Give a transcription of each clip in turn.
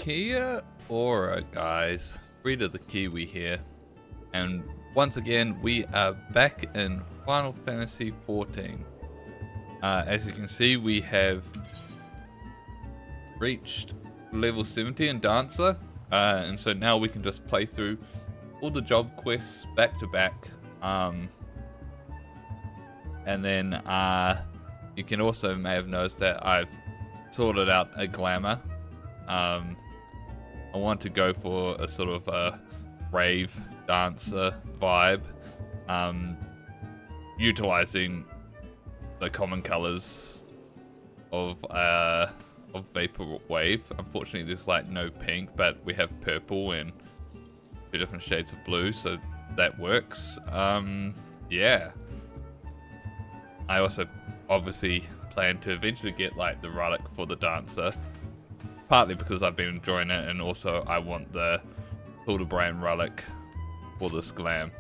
Kia ora, guys. Reader the Kiwi here, and once again we are back in Final Fantasy XIV. As you can see, we have reached level 70 in Dancer, and so now we can just play through all the job quests back to back. And then you can also may have noticed that I've sorted out a glamour. I want to go for a sort of a rave dancer vibe, utilizing the common colors of Vaporwave. Unfortunately, there's like no pink, but we have purple and two different shades of blue, so that works. Yeah. I also obviously plan to eventually get like the relic for the dancer, partly because I've been enjoying it, and also I want the Hildebrand relic for this glam.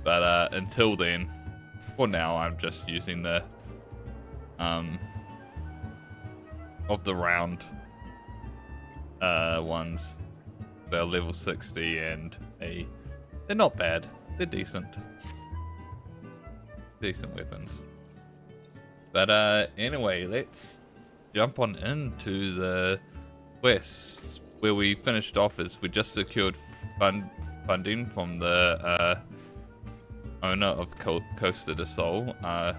But until then, for now, I'm just using the of the round ones. They're level 60 and they're not bad. They're decent weapons. But anyway, let's jump on into the quests. Where we finished off is we just secured funding from the owner of Costa del Sol. I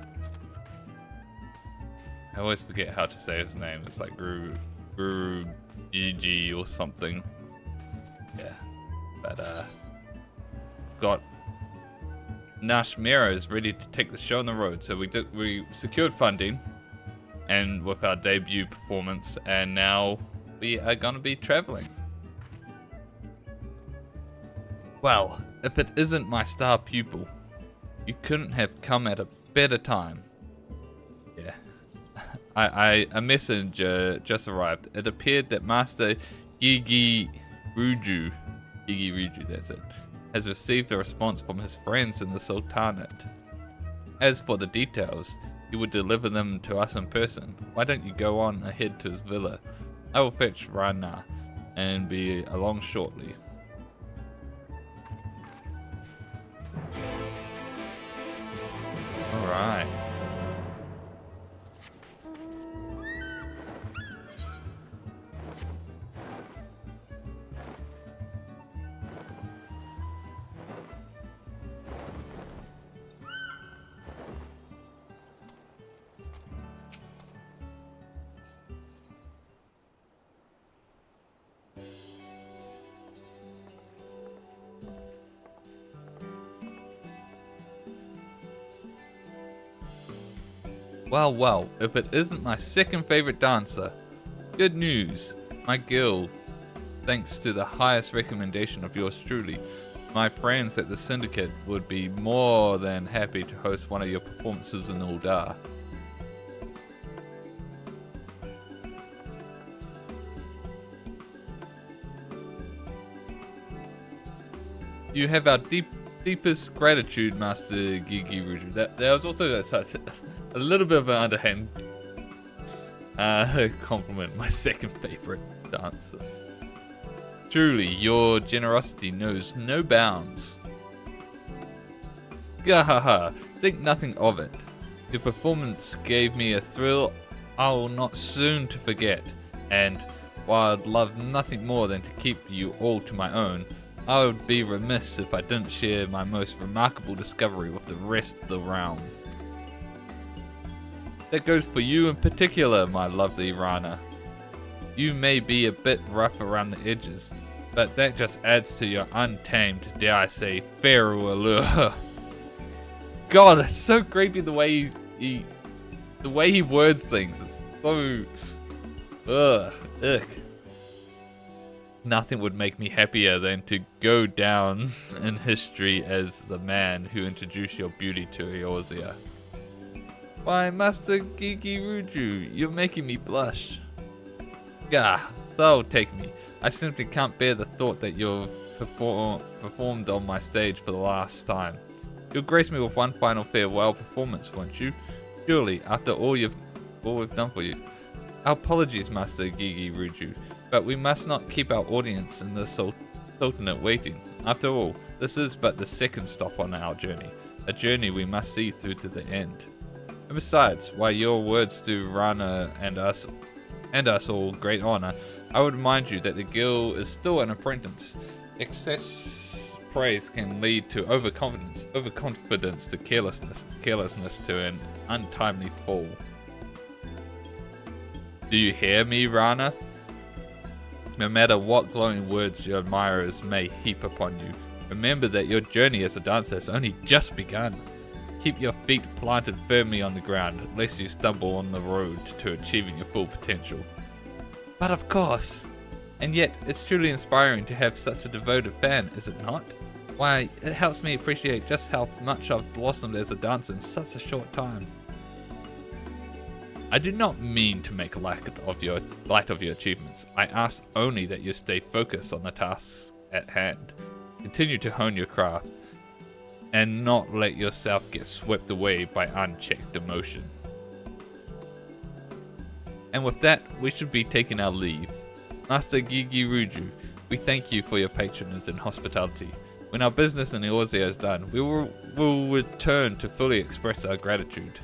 always forget how to say his name. It's like Guru Gigi or something. Yeah. But got Nashmira is ready to take the show on the road. So we secured funding, and with our debut performance, and now we are gonna be traveling. Well, if it isn't my star pupil, you couldn't have come at a better time. Yeah. A message just arrived. It appeared that Master Gigi Ruju, that's it, has received a response from his friends in the Sultanate. As for the details, he would deliver them to us in person. Why don't you go on ahead to his villa? I will fetch Rana and be along shortly. Alright. Well, if it isn't my second favorite dancer. Good news, my guild, thanks to the highest recommendation of yours truly, my friends at the Syndicate would be more than happy to host one of your performances in Uldar. You have our deepest gratitude, Master Gigi Ruju. That was also such a little bit of an underhand compliment. My second favorite dancer. Truly, your generosity knows no bounds. Gahaha, think nothing of it. Your performance gave me a thrill I will not soon to forget, and while I'd love nothing more than to keep you all to my own, I would be remiss if I didn't share my most remarkable discovery with the rest of the realm. That goes for you in particular, my lovely Rana. You may be a bit rough around the edges, but that just adds to your untamed, dare I say, feral allure. God, it's so creepy the way he words things. It's so ick. Nothing would make me happier than to go down in history as the man who introduced your beauty to Eorzea. Why, Master Gigi Ruju, you're making me blush. Gah, that'll take me. I simply can't bear the thought that you've performed on my stage for the last time. You'll grace me with one final farewell performance, won't you? Surely, after all we've done for you. Our apologies, Master Gigi Ruju. But we must not keep our audience in this alternate waiting. After all, this is but the second stop on our journey, a journey we must see through to the end. And besides, while your words do Rana and us all great honor, I would remind you that the girl is still an apprentice. Excess praise can lead to overconfidence to carelessness to an untimely fall. Do you hear me, Rana? No matter what glowing words your admirers may heap upon you, remember that your journey as a dancer has only just begun. Keep your feet planted firmly on the ground, lest you stumble on the road to achieving your full potential. But of course! And yet, it's truly inspiring to have such a devoted fan, is it not? Why, it helps me appreciate just how much I've blossomed as a dancer in such a short time. I do not mean to make light of your achievements. I ask only that you stay focused on the tasks at hand. Continue to hone your craft, and not let yourself get swept away by unchecked emotion. And with that, we should be taking our leave. Master Gigi Ruju, we thank you for your patronage and hospitality. When our business in Eorzea is done, we will return to fully express our gratitude.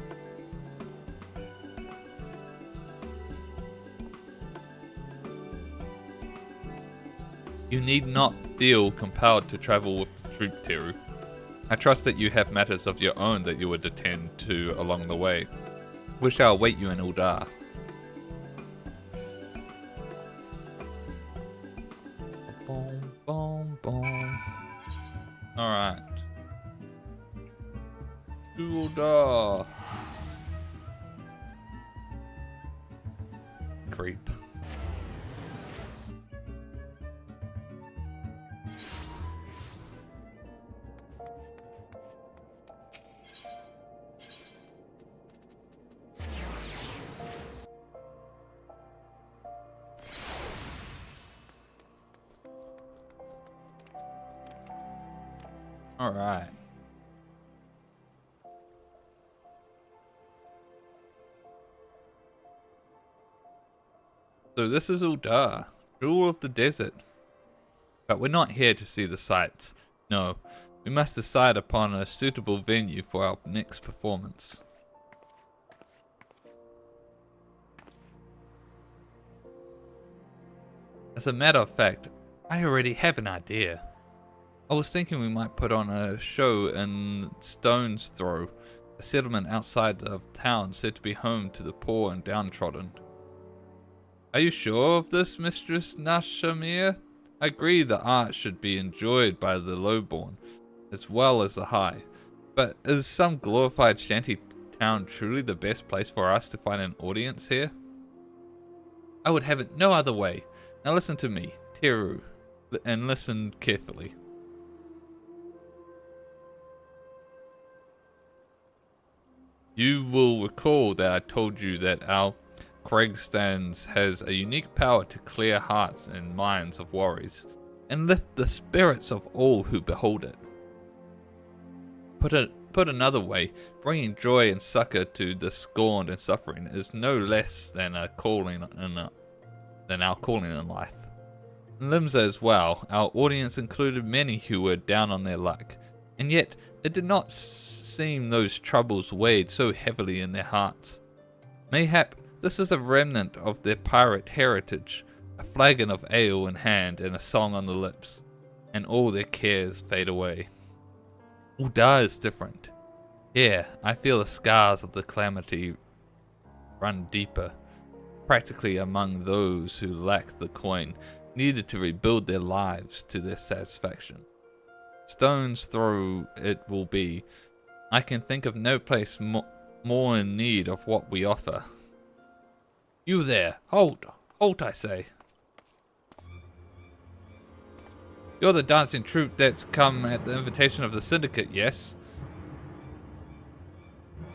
You need not feel compelled to travel with the troop, Teru. I trust that you have matters of your own that you would attend to along the way. We shall await you in Uldar. Boom, boom, boom. Alright. To Uldar. Creep. Alright. So this is Uldar, rule of the desert. But we're not here to see the sights. No, we must decide upon a suitable venue for our next performance. As a matter of fact, I already have an idea. I was thinking we might put on a show in Stone's Throw, a settlement outside of town said to be home to the poor and downtrodden. Are you sure of this, Mistress Nashamir? I agree the art should be enjoyed by the lowborn, as well as the high. But is some glorified shanty town truly the best place for us to find an audience here? I would have it no other way. Now listen to me, Teru, and listen carefully. You will recall that I told you that our Craigstands has a unique power to clear hearts and minds of worries, and lift the spirits of all who behold it. Put another way, bringing joy and succor to the scorned and suffering is no less than our calling in life. In Limsa as well, our audience included many who were down on their luck, and yet it did not seem those troubles weighed so heavily in their hearts. Mayhap this is a remnant of their pirate heritage, a flagon of ale in hand and a song on the lips, and all their cares fade away. Uldar is different. Here, I feel the scars of the calamity run deeper, practically among those who lack the coin needed to rebuild their lives to their satisfaction. Stone's Throw it will be. I can think of no place more in need of what we offer. You there, halt, I say. You're the dancing troupe that's come at the invitation of the syndicate, yes?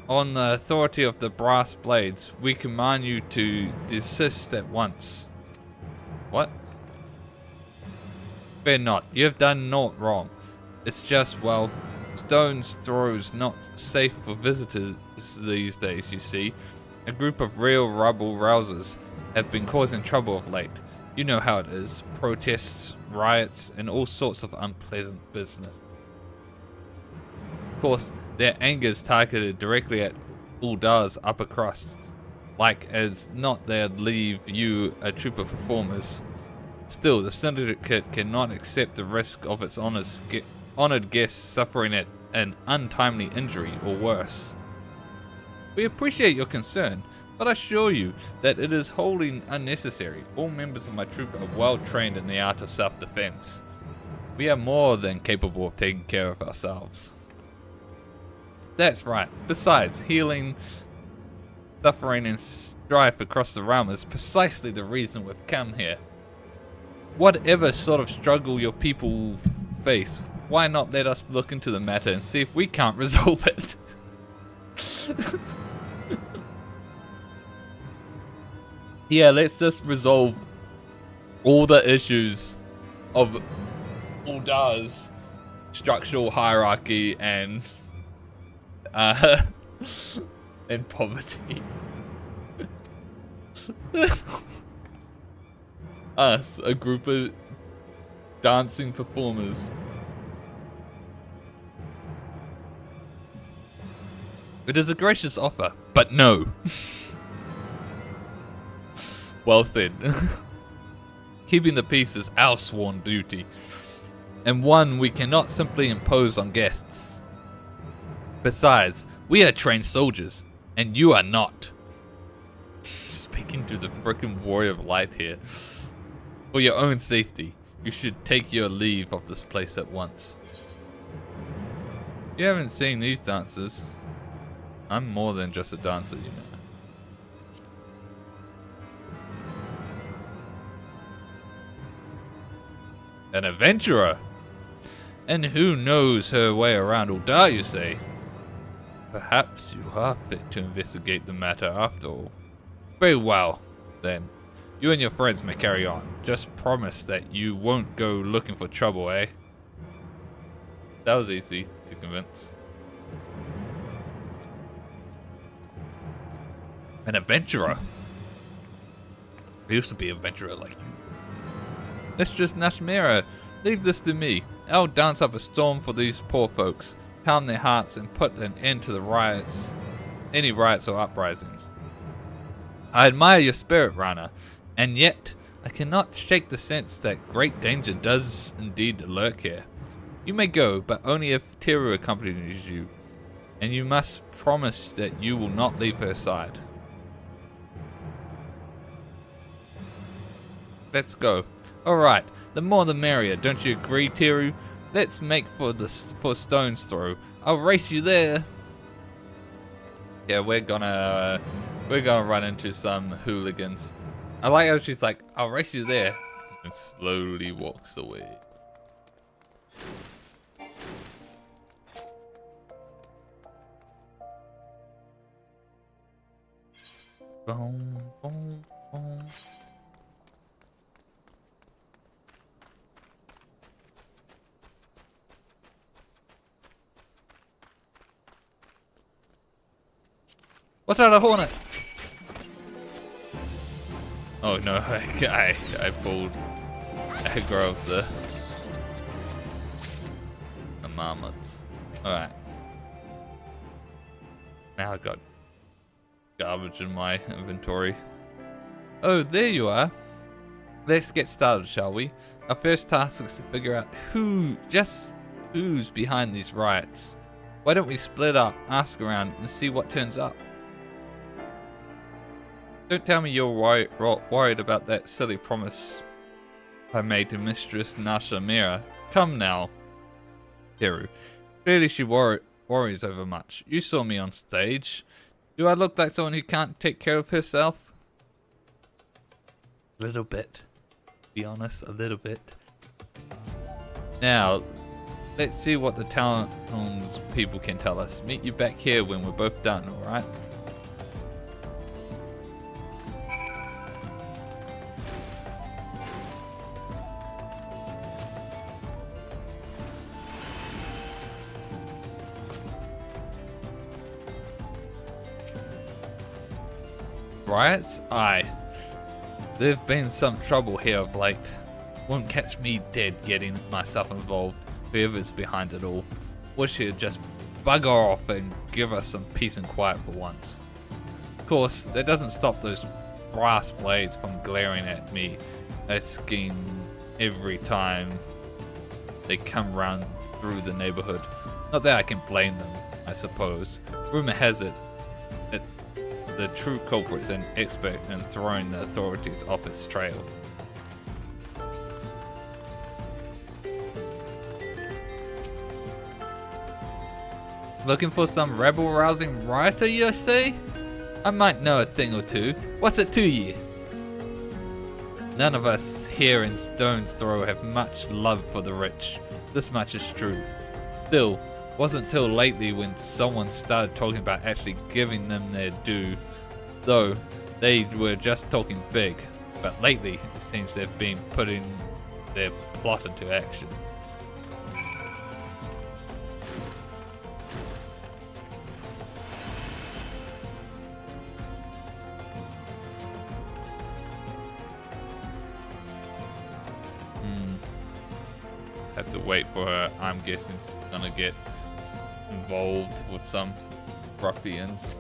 On the authority of the brass blades, we command you to desist at once. What? Fear not, you have done naught wrong. It's just, well, Stone's Throw's not safe for visitors these days, you see. A group of real rabble rousers have been causing trouble of late. You know how it is. Protests, riots, and all sorts of unpleasant business. Of course, their anger is targeted directly at Uldar's upper crust. Like as not they'd leave you a troop of performers. Still, the syndicate cannot accept the risk of its honored guests suffering an untimely injury or worse. We appreciate your concern, but I assure you that it is wholly unnecessary. All members of my troop are well trained in the art of self-defense. We are more than capable of taking care of ourselves. That's right. Besides, healing, suffering, and strife across the realm is precisely the reason we've come here. Whatever sort of struggle your people face, why not let us look into the matter and see if we can't resolve it? Yeah, let's just resolve all the issues of Uldar's structural hierarchy and poverty. Us, a group of dancing performers. It is a gracious offer, but no. Well said. Keeping the peace is our sworn duty, and one we cannot simply impose on guests. Besides, we are trained soldiers, and you are not. Speaking to the frickin' warrior of light here. For your own safety, you should take your leave of this place at once. You haven't seen these dancers. I'm more than just a dancer, you know. An adventurer! And who knows her way around Uldar, you say? Perhaps you are fit to investigate the matter after all. Very well, then. You and your friends may carry on. Just promise that you won't go looking for trouble, eh? That was easy to convince. An adventurer? I used to be an adventurer like you. Mistress Nashmira, leave this to me. I'll dance up a storm for these poor folks, calm their hearts, and put an end to the riots, any riots or uprisings. I admire your spirit, Rana, and yet I cannot shake the sense that great danger does indeed lurk here. You may go, but only if Teru accompanies you, and you must promise that you will not leave her side. Let's go. Alright, the more the merrier, don't you agree, Teru? Let's make for stone's throw. I'll race you there. Yeah, we're gonna run into some hooligans. I like how she's like, I'll race you there, and slowly walks away. Boom, boom, boom. What's that, a hornet? Oh no, I pulled aggro of the marmots. Alright. Now I got garbage in my inventory. Oh, there you are. Let's get started, shall we? Our first task is to figure out who's behind these riots. Why don't we split up, ask around, and see what turns up? Don't tell me you're worried about that silly promise I made to Mistress Nashmira. Come now, Teru. Clearly she worries over much. You saw me on stage. Do I look like someone who can't take care of herself? A little bit. Be honest, a little bit. Now, let's see what the town's people can tell us. Meet you back here when we're both done, alright? Riots? Aye. There've been some trouble here of late. Won't catch me dead getting myself involved, whoever's behind it all. Wish he'd just bugger off and give us some peace and quiet for once. Of course, that doesn't stop those brass blades from glaring at me, asking every time they come round through the neighborhood. Not that I can blame them, I suppose. Rumor has it that the true culprit's an expert in throwing the authorities off its trail. Looking for some rebel-rousing rioter, you say? I might know a thing or two. What's it to ye? None of us here in Stone's Throw have much love for the rich. This much is true. Still, wasn't till lately when someone started talking about actually giving them their due. Though, they were just talking big. But lately, it seems they've been putting their plot into action. Have to wait for her. I'm guessing she's gonna get involved with some ruffians.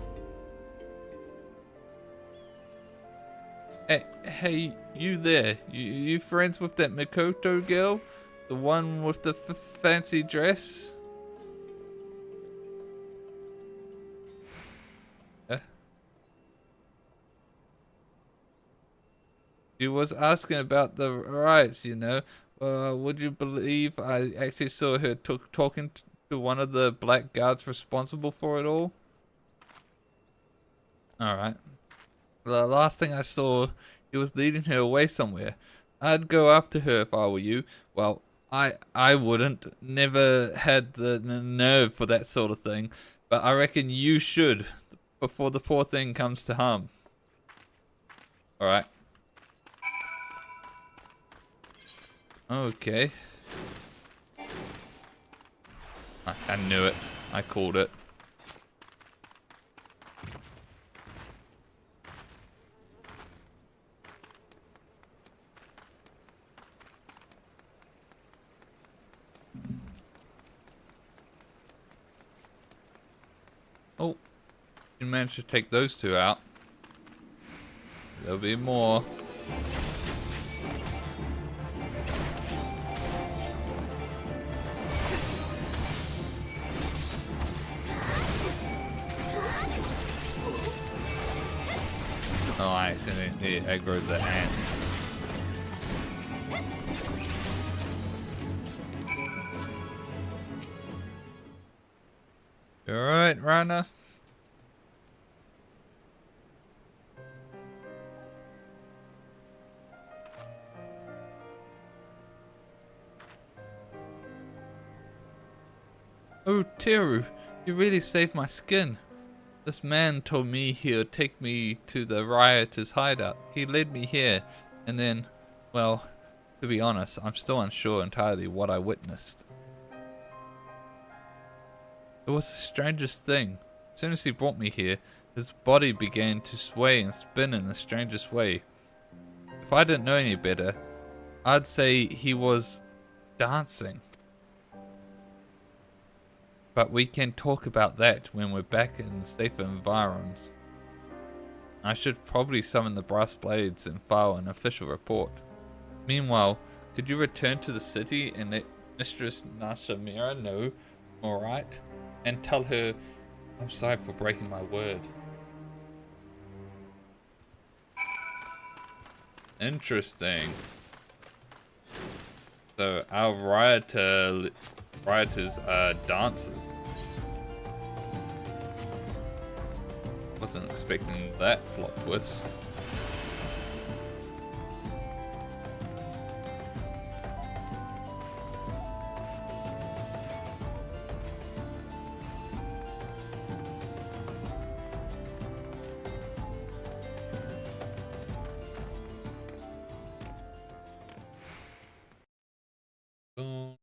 Hey, you there? You friends with that Mikoto girl? The one with the fancy dress? She was asking about the riots, you know. Would you believe I actually saw her talking to one of the black guards responsible for it all? Alright. The last thing I saw, he was leading her away somewhere. I'd go after her if I were you. Well, I wouldn't. Never had the nerve for that sort of thing. But I reckon you should, before the poor thing comes to harm. Alright. Okay. I knew it. I called it. Oh, you managed to take those two out. There'll be more. Oh, I accidentally aggroed the ant. Alright, Rana. Oh, Teru, you really saved my skin. This man told me he would take me to the rioters' hideout. He led me here, and then, well, to be honest, I'm still unsure entirely what I witnessed. It was the strangest thing. As soon as he brought me here, his body began to sway and spin in the strangest way. If I didn't know any better, I'd say he was dancing. But we can talk about that when we're back in safer environs. I should probably summon the brass blades and file an official report. Meanwhile, could you return to the city and let Mistress Nashamira know, alright? And tell her I'm sorry for breaking my word. Interesting. So our rioters are dancers. Wasn't expecting that plot twist. Boom.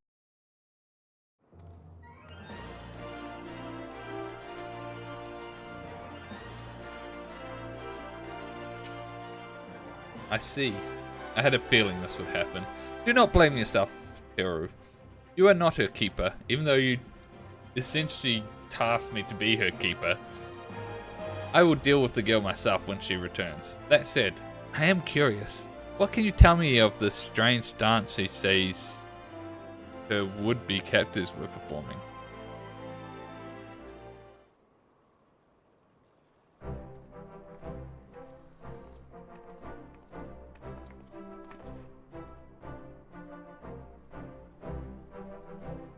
I see. I had a feeling this would happen. Do not blame yourself, Teru. You are not her keeper, even though you essentially tasked me to be her keeper. I will deal with the girl myself when she returns. That said, I am curious. What can you tell me of the strange dance she says her would-be captors were performing?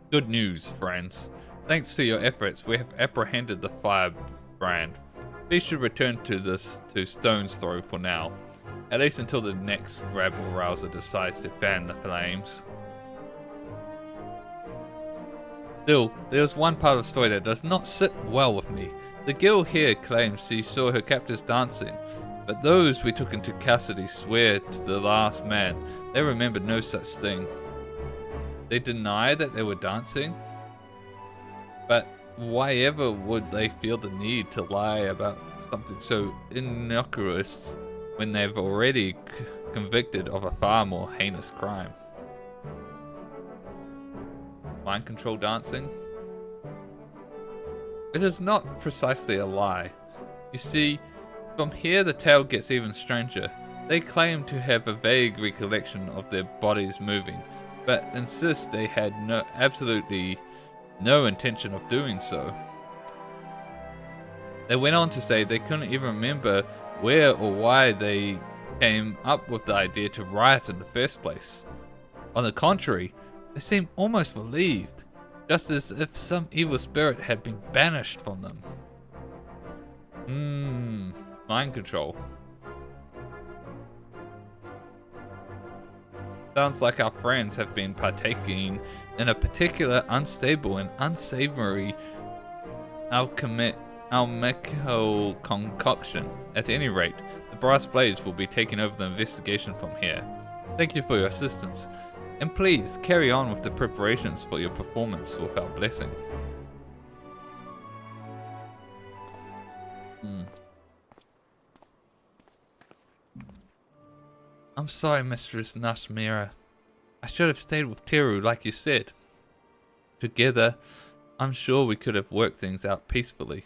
Good news, friends. Thanks to your efforts, we have apprehended the firebrand. We should return to Stone's Throw for now. At least until the next rabble-rouser decides to fan the flames. Still, there's one part of the story that does not sit well with me. The girl here claims she saw her captors dancing, but those we took into custody swear to the last man they remembered no such thing. They deny that they were dancing? But why ever would they feel the need to lie about something so innocuous when they've already convicted of a far more heinous crime? Mind control dancing? It is not precisely a lie. You see, from here the tale gets even stranger. They claim to have a vague recollection of their bodies moving, but insist they had absolutely no intention of doing so. They went on to say they couldn't even remember where or why they came up with the idea to riot in the first place. On the contrary, they seemed almost relieved, just as if some evil spirit had been banished from them. Mind control. Sounds like our friends have been partaking in a particular unstable and unsavory alchemical concoction. At any rate, the brass blades will be taking over the investigation from here. Thank you for your assistance, and please carry on with the preparations for your performance with our blessing. I'm sorry, Mistress Nashmira. I should have stayed with Teru like you said. Together, I'm sure we could have worked things out peacefully.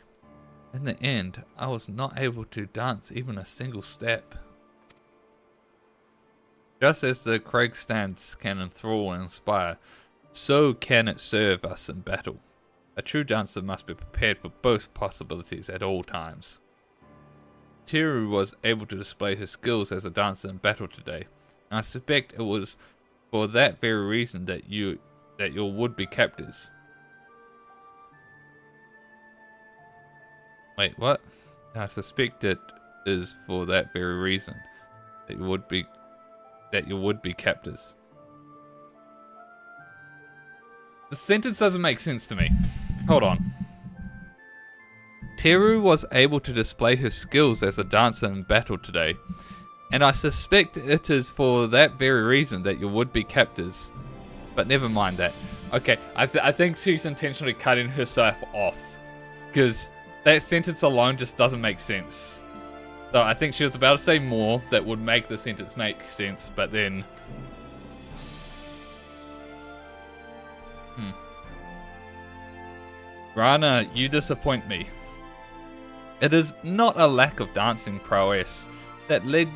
In the end, I was not able to dance even a single step. Just as the Craig stance can enthrall and inspire, so can it serve us in battle. A true dancer must be prepared for both possibilities at all times. Teru was able to display her skills as a dancer in battle today, and I suspect it was for that very reason that your would-be captors. Wait, what? I suspect it is for that very reason that your would-be captors. The sentence doesn't make sense to me. Hold on. Teru was able to display her skills as a dancer in battle today, and I suspect it is for that very reason that your would-be captors. But never mind that. Okay, I think she's intentionally cutting herself off, because that sentence alone just doesn't make sense. So I think she was about to say more that would make the sentence make sense, but then... Rana, you disappoint me. It is not a lack of dancing prowess that led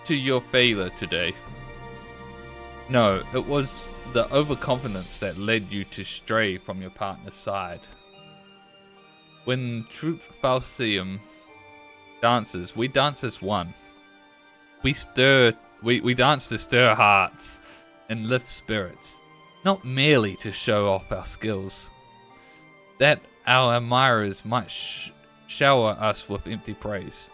to your failure today. No, it was the overconfidence that led you to stray from your partner's side. When Troupe Falsium dances, we dance as one. We dance to stir hearts and lift spirits, not merely to show off our skills. That our admirers might shower us with empty praise.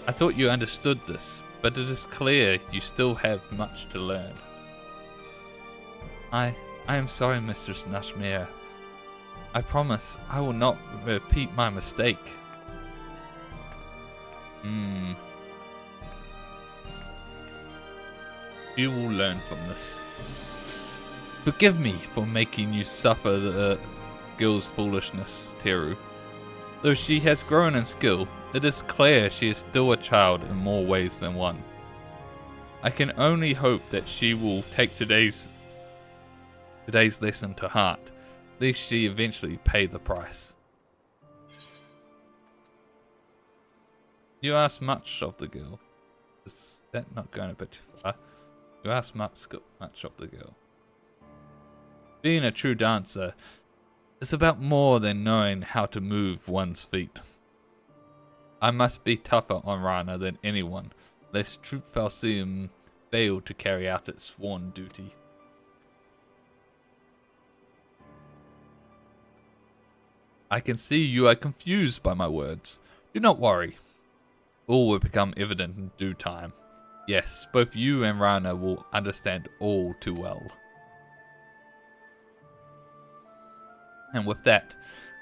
I thought you understood this, but it is clear you still have much to learn. I am sorry, Mistress Nashmira. I promise I will not repeat my mistake. You will learn from this. Forgive me for making you suffer the girl's foolishness, Teru. Though she has grown in skill, it is clear she is still a child in more ways than one. I can only hope that she will take today's lesson to heart, lest she eventually pay the price. You ask much of the girl. Is that not going a bit too far? You ask much of the girl. Being a true dancer is about more than knowing how to move one's feet. I must be tougher on Rana than anyone, lest Troop Falseum fail to carry out its sworn duty. I can see you are confused by my words. Do not worry. All will become evident in due time. Yes, both you and Rana will understand all too well. And with that,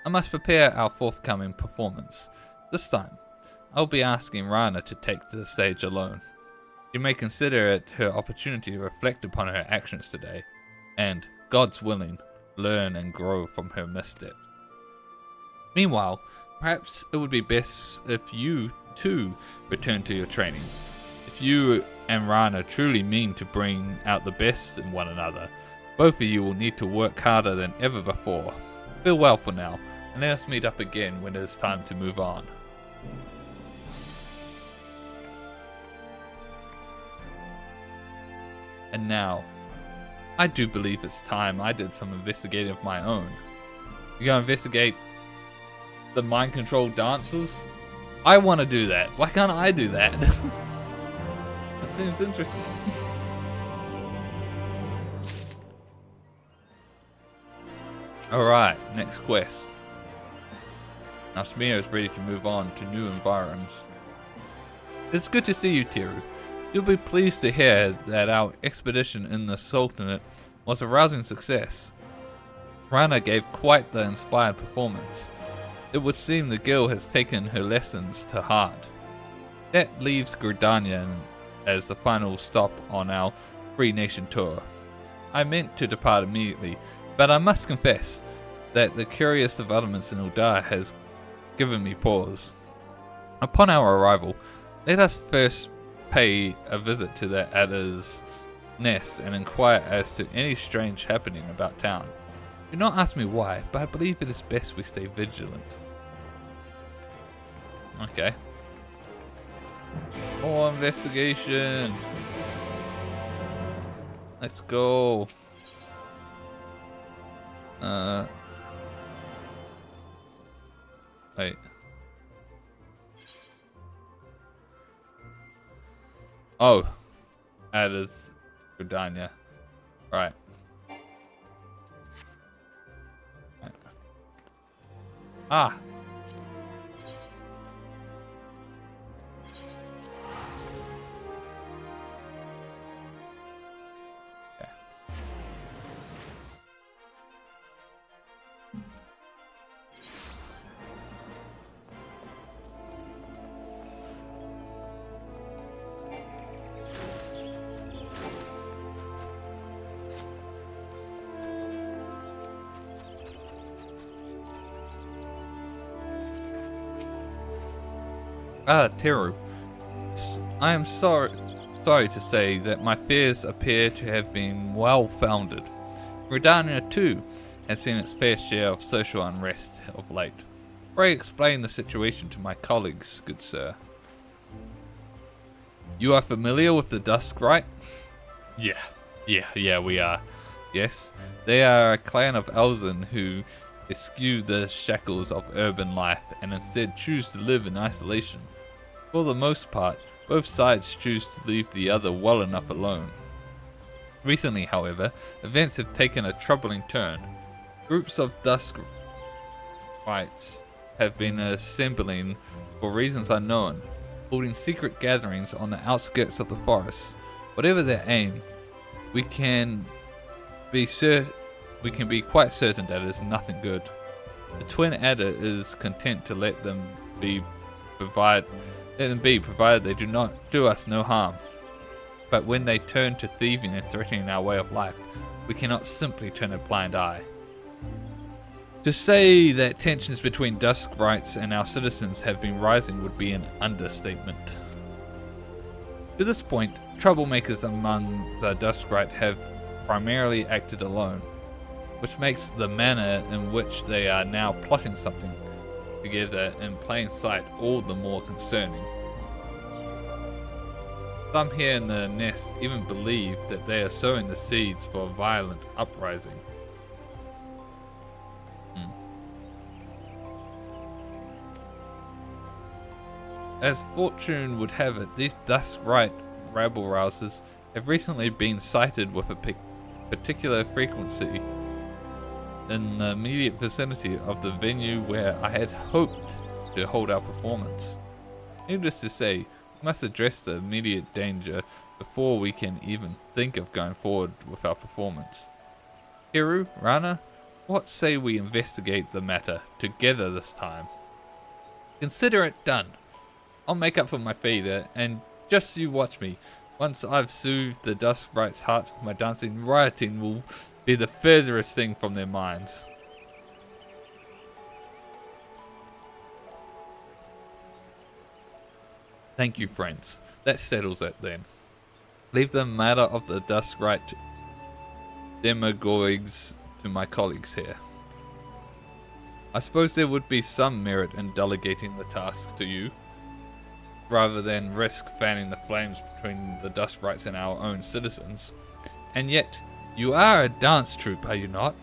I must prepare our forthcoming performance. This time, I'll be asking Rana to take to the stage alone. You may consider it her opportunity to reflect upon her actions today, and, God's willing, learn and grow from her missteps. Meanwhile, perhaps it would be best if you, too, return to your training. If you and Rana truly mean to bring out the best in one another, both of you will need to work harder than ever before. Farewell for now, and let us meet up again when it is time to move on. And now, I do believe it's time I did some investigating of my own. You gonna investigate the mind control dancers? I want to do that. Why can't I do that? That seems interesting. Alright, next quest. Now Samir is ready to move on to new environs. It's good to see you, Tiru. You'll be pleased to hear that our expedition in the Sultanate was a rousing success. Rana gave quite the inspired performance. It would seem the girl has taken her lessons to heart. That leaves Gridania as the final stop on our Free Nation tour. I meant to depart immediately, but I must confess that the curious developments in Uldar has given me pause. Upon our arrival, let us first pay a visit to the Adder's nest and inquire as to any strange happening about town. Do not ask me why, but I believe it is best we stay vigilant. Okay. More investigation. Let's go. Wait. Oh. That is Gridania. Right. Ah. Teru. I am sorry to say that my fears appear to have been well founded. Gridania too has seen its fair share of social unrest of late. Pray explain the situation to my colleagues, good sir. You are familiar with the Dusk, right? Yeah, we are. Yes, they are a clan of Elzen who eschew the shackles of urban life and instead choose to live in isolation. For the most part, both sides choose to leave the other well enough alone. Recently, however, events have taken a troubling turn. Groups of Dusk rights have been assembling for reasons unknown, holding secret gatherings on the outskirts of the forest. Whatever their aim, we can be quite certain that it is nothing good. The Twin Adder is content to let them be, provided they do not do us no harm. But when they turn to thieving and threatening our way of life, we cannot simply turn a blind eye. To say that tensions between dusk rights and our citizens have been rising would be an understatement. To this point, troublemakers among the dusk right have primarily acted alone, which makes the manner in which they are now plotting something together in plain sight all the more concerning. Some here in the nest even believe that they are sowing the seeds for a violent uprising. As fortune would have it, these dusk right rabble-rousers have recently been sighted with a particular frequency in the immediate vicinity of the venue where I had hoped to hold our performance. Needless to say, we must address the immediate danger before we can even think of going forward with our performance. Hiru, Rana, what say we investigate the matter together this time? Consider it done. I'll make up for my failure, and just you watch me. Once I've soothed the dusk rights' hearts with my dancing, rioting will be the furthest thing from their minds. Thank you, friends. That settles it then. Leave the matter of the dusk right demagogues to my colleagues here. I suppose there would be some merit in delegating the task to you, rather than risk fanning the flames between the dusk rights and our own citizens. And yet, you are a dance troupe, are you not?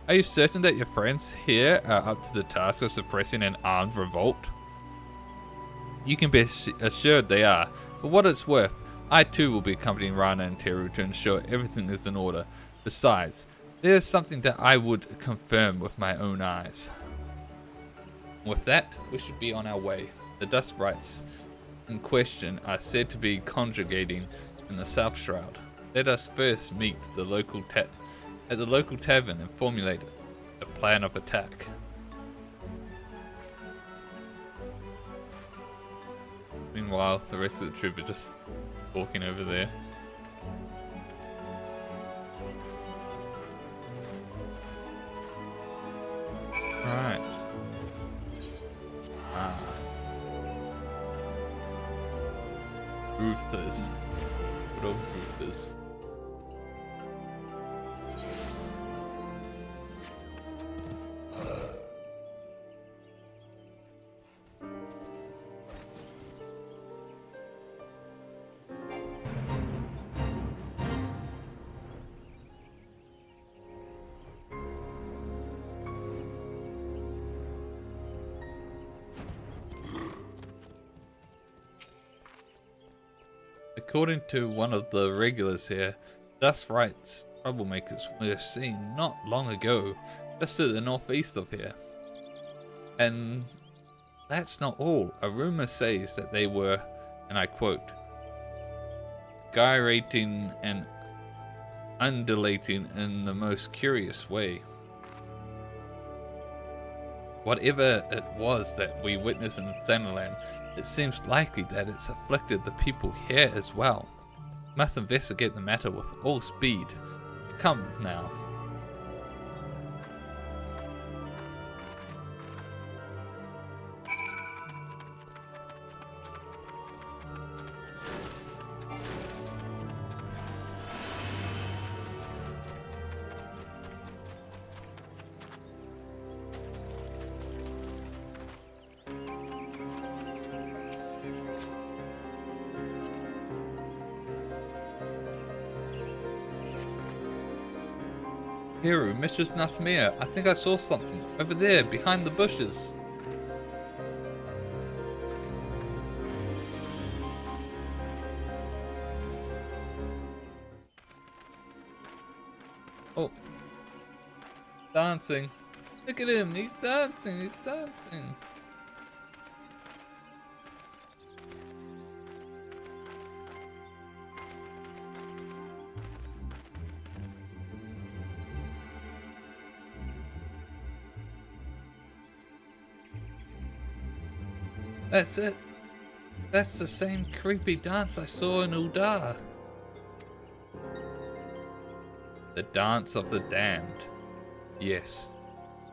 Are you certain that your friends here are up to the task of suppressing an armed revolt? You can be assured they are. For what it's worth, I too will be accompanying Rana and Teru to ensure everything is in order. Besides, there is something that I would confirm with my own eyes. With that, we should be on our way. The dusk rights in question are said to be congregating in the South Shroud. Let us first meet at the local tavern and formulate a plan of attack. Meanwhile, the rest of the troop are just walking over there. Alright. Truthers. Good old truthers. According to one of the regulars here, dusk rights troublemakers were seen not long ago, just to the northeast of here. And that's not all. A rumor says that they were, and I quote, gyrating and undulating in the most curious way. Whatever it was that we witnessed in Thanalan, it seems likely that it's afflicted the people here as well. Must investigate the matter with all speed. Come now. Hiru, Mistress Nashmia, I think I saw something over there behind the bushes. Oh, dancing. Look at him, he's dancing, he's dancing. That's it. That's the same creepy dance I saw in Uldar. The dance of the damned. Yes.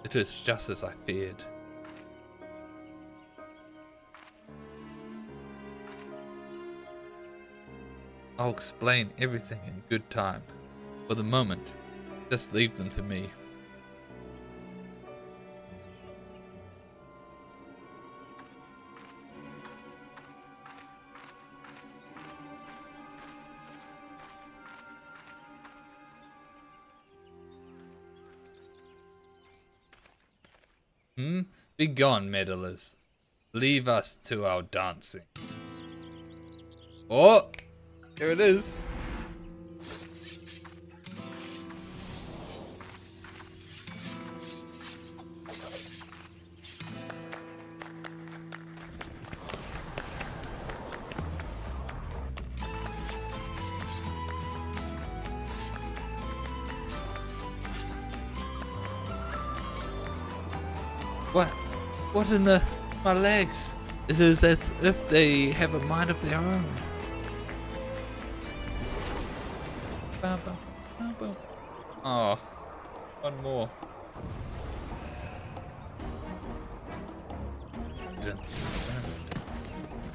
It is just as I feared. I'll explain everything in good time. For the moment, just leave them to me. Be gone, meddlers. Leave us to our dancing. Oh, here it is. What in the... my legs? It is as if they have a mind of their own. Oh, one more.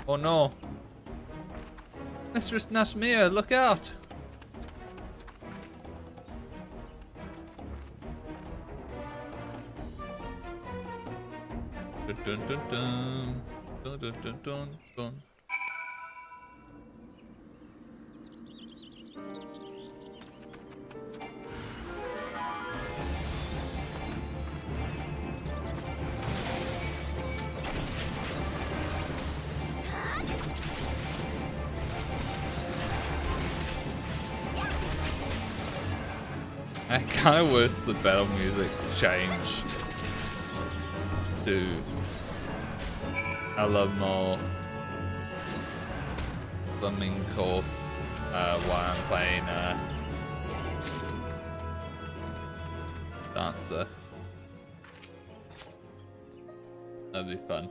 Oh no. Mistress Nashmia, look out! Dun dun dun dun dun dun dun dun. I kind of wish the battle music changed to Alamo Flamenco while I'm playing Dancer. That'd be fun.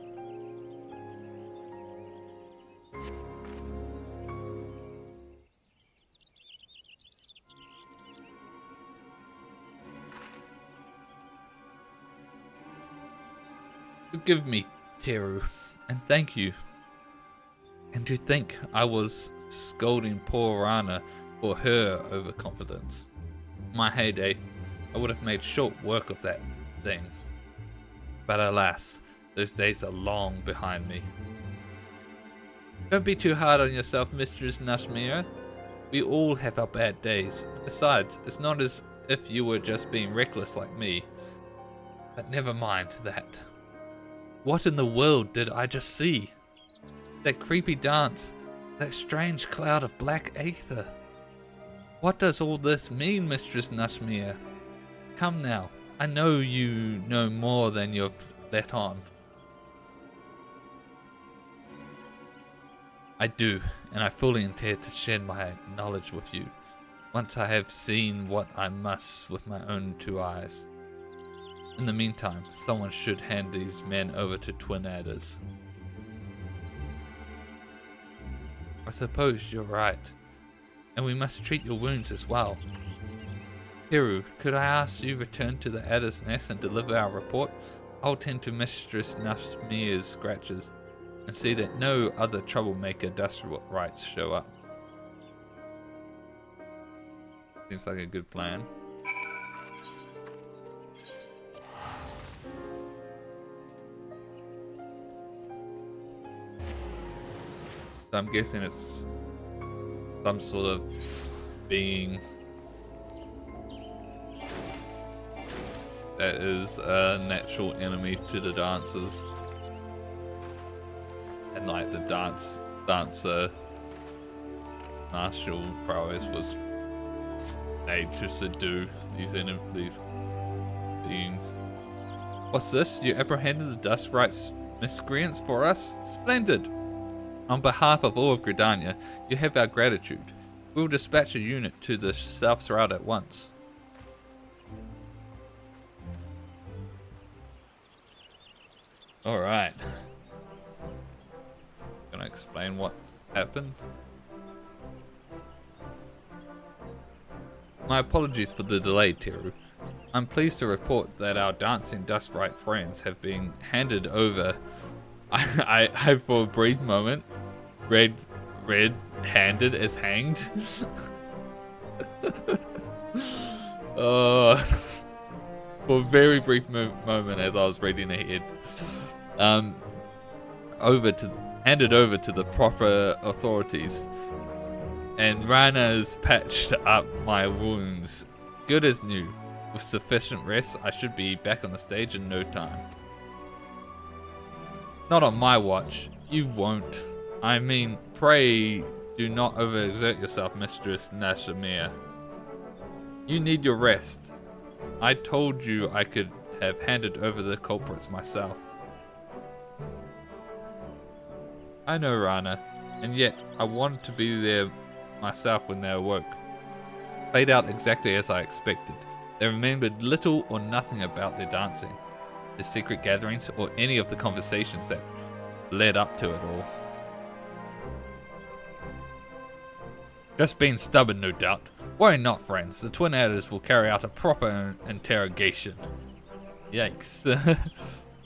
Forgive me, Teru, and thank you. And to think I was scolding poor Rana for her overconfidence. In my heyday, I would have made short work of that thing. But alas, those days are long behind me. Don't be too hard on yourself, Mistress Nashmia. We all have our bad days. Besides, it's not as if you were just being reckless like me. But never mind that. What in the world did I just see? That creepy dance, that strange cloud of black aether. What does all this mean, Mistress Nashmia? Come now, I know you know more than you've let on. I do, and I fully intend to share my knowledge with you, once I have seen what I must with my own two eyes. In the meantime, someone should hand these men over to Twin Adders. I suppose you're right, and we must treat your wounds as well. Hiru, could I ask you return to the Adder's Nest and deliver our report? I'll tend to Mistress Nashmia's scratches, and see that no other troublemaker dust rights show up. Seems like a good plan. So I'm guessing it's some sort of being that is a natural enemy to the dancers. And like the dancer martial prowess was made to subdue these beings. What's this? You apprehended the dust rights miscreants for us? Splendid! On behalf of all of Gridania, you have our gratitude. We'll dispatch a unit to the South Route at once. Alright. Gonna explain what happened. My apologies for the delay, Teru. I'm pleased to report that our dancing dust right friends have been handed over. I for a brief moment red-handed as hanged. For a very brief moment as I was reading ahead, handed over to the proper authorities, and Rana's patched up my wounds, good as new. With sufficient rest, I should be back on the stage in no time. Not on my watch. You won't. I mean, pray do not overexert yourself, Mistress Nashimia. You need your rest. I told you I could have handed over the culprits myself. I know, Rana, and yet I wanted to be there myself when they awoke. Played out exactly as I expected. They remembered little or nothing about their dancing, their secret gatherings, or any of the conversations that led up to it all. Just being stubborn, no doubt. Worry not, friends. The twin adders will carry out a proper interrogation. Yikes.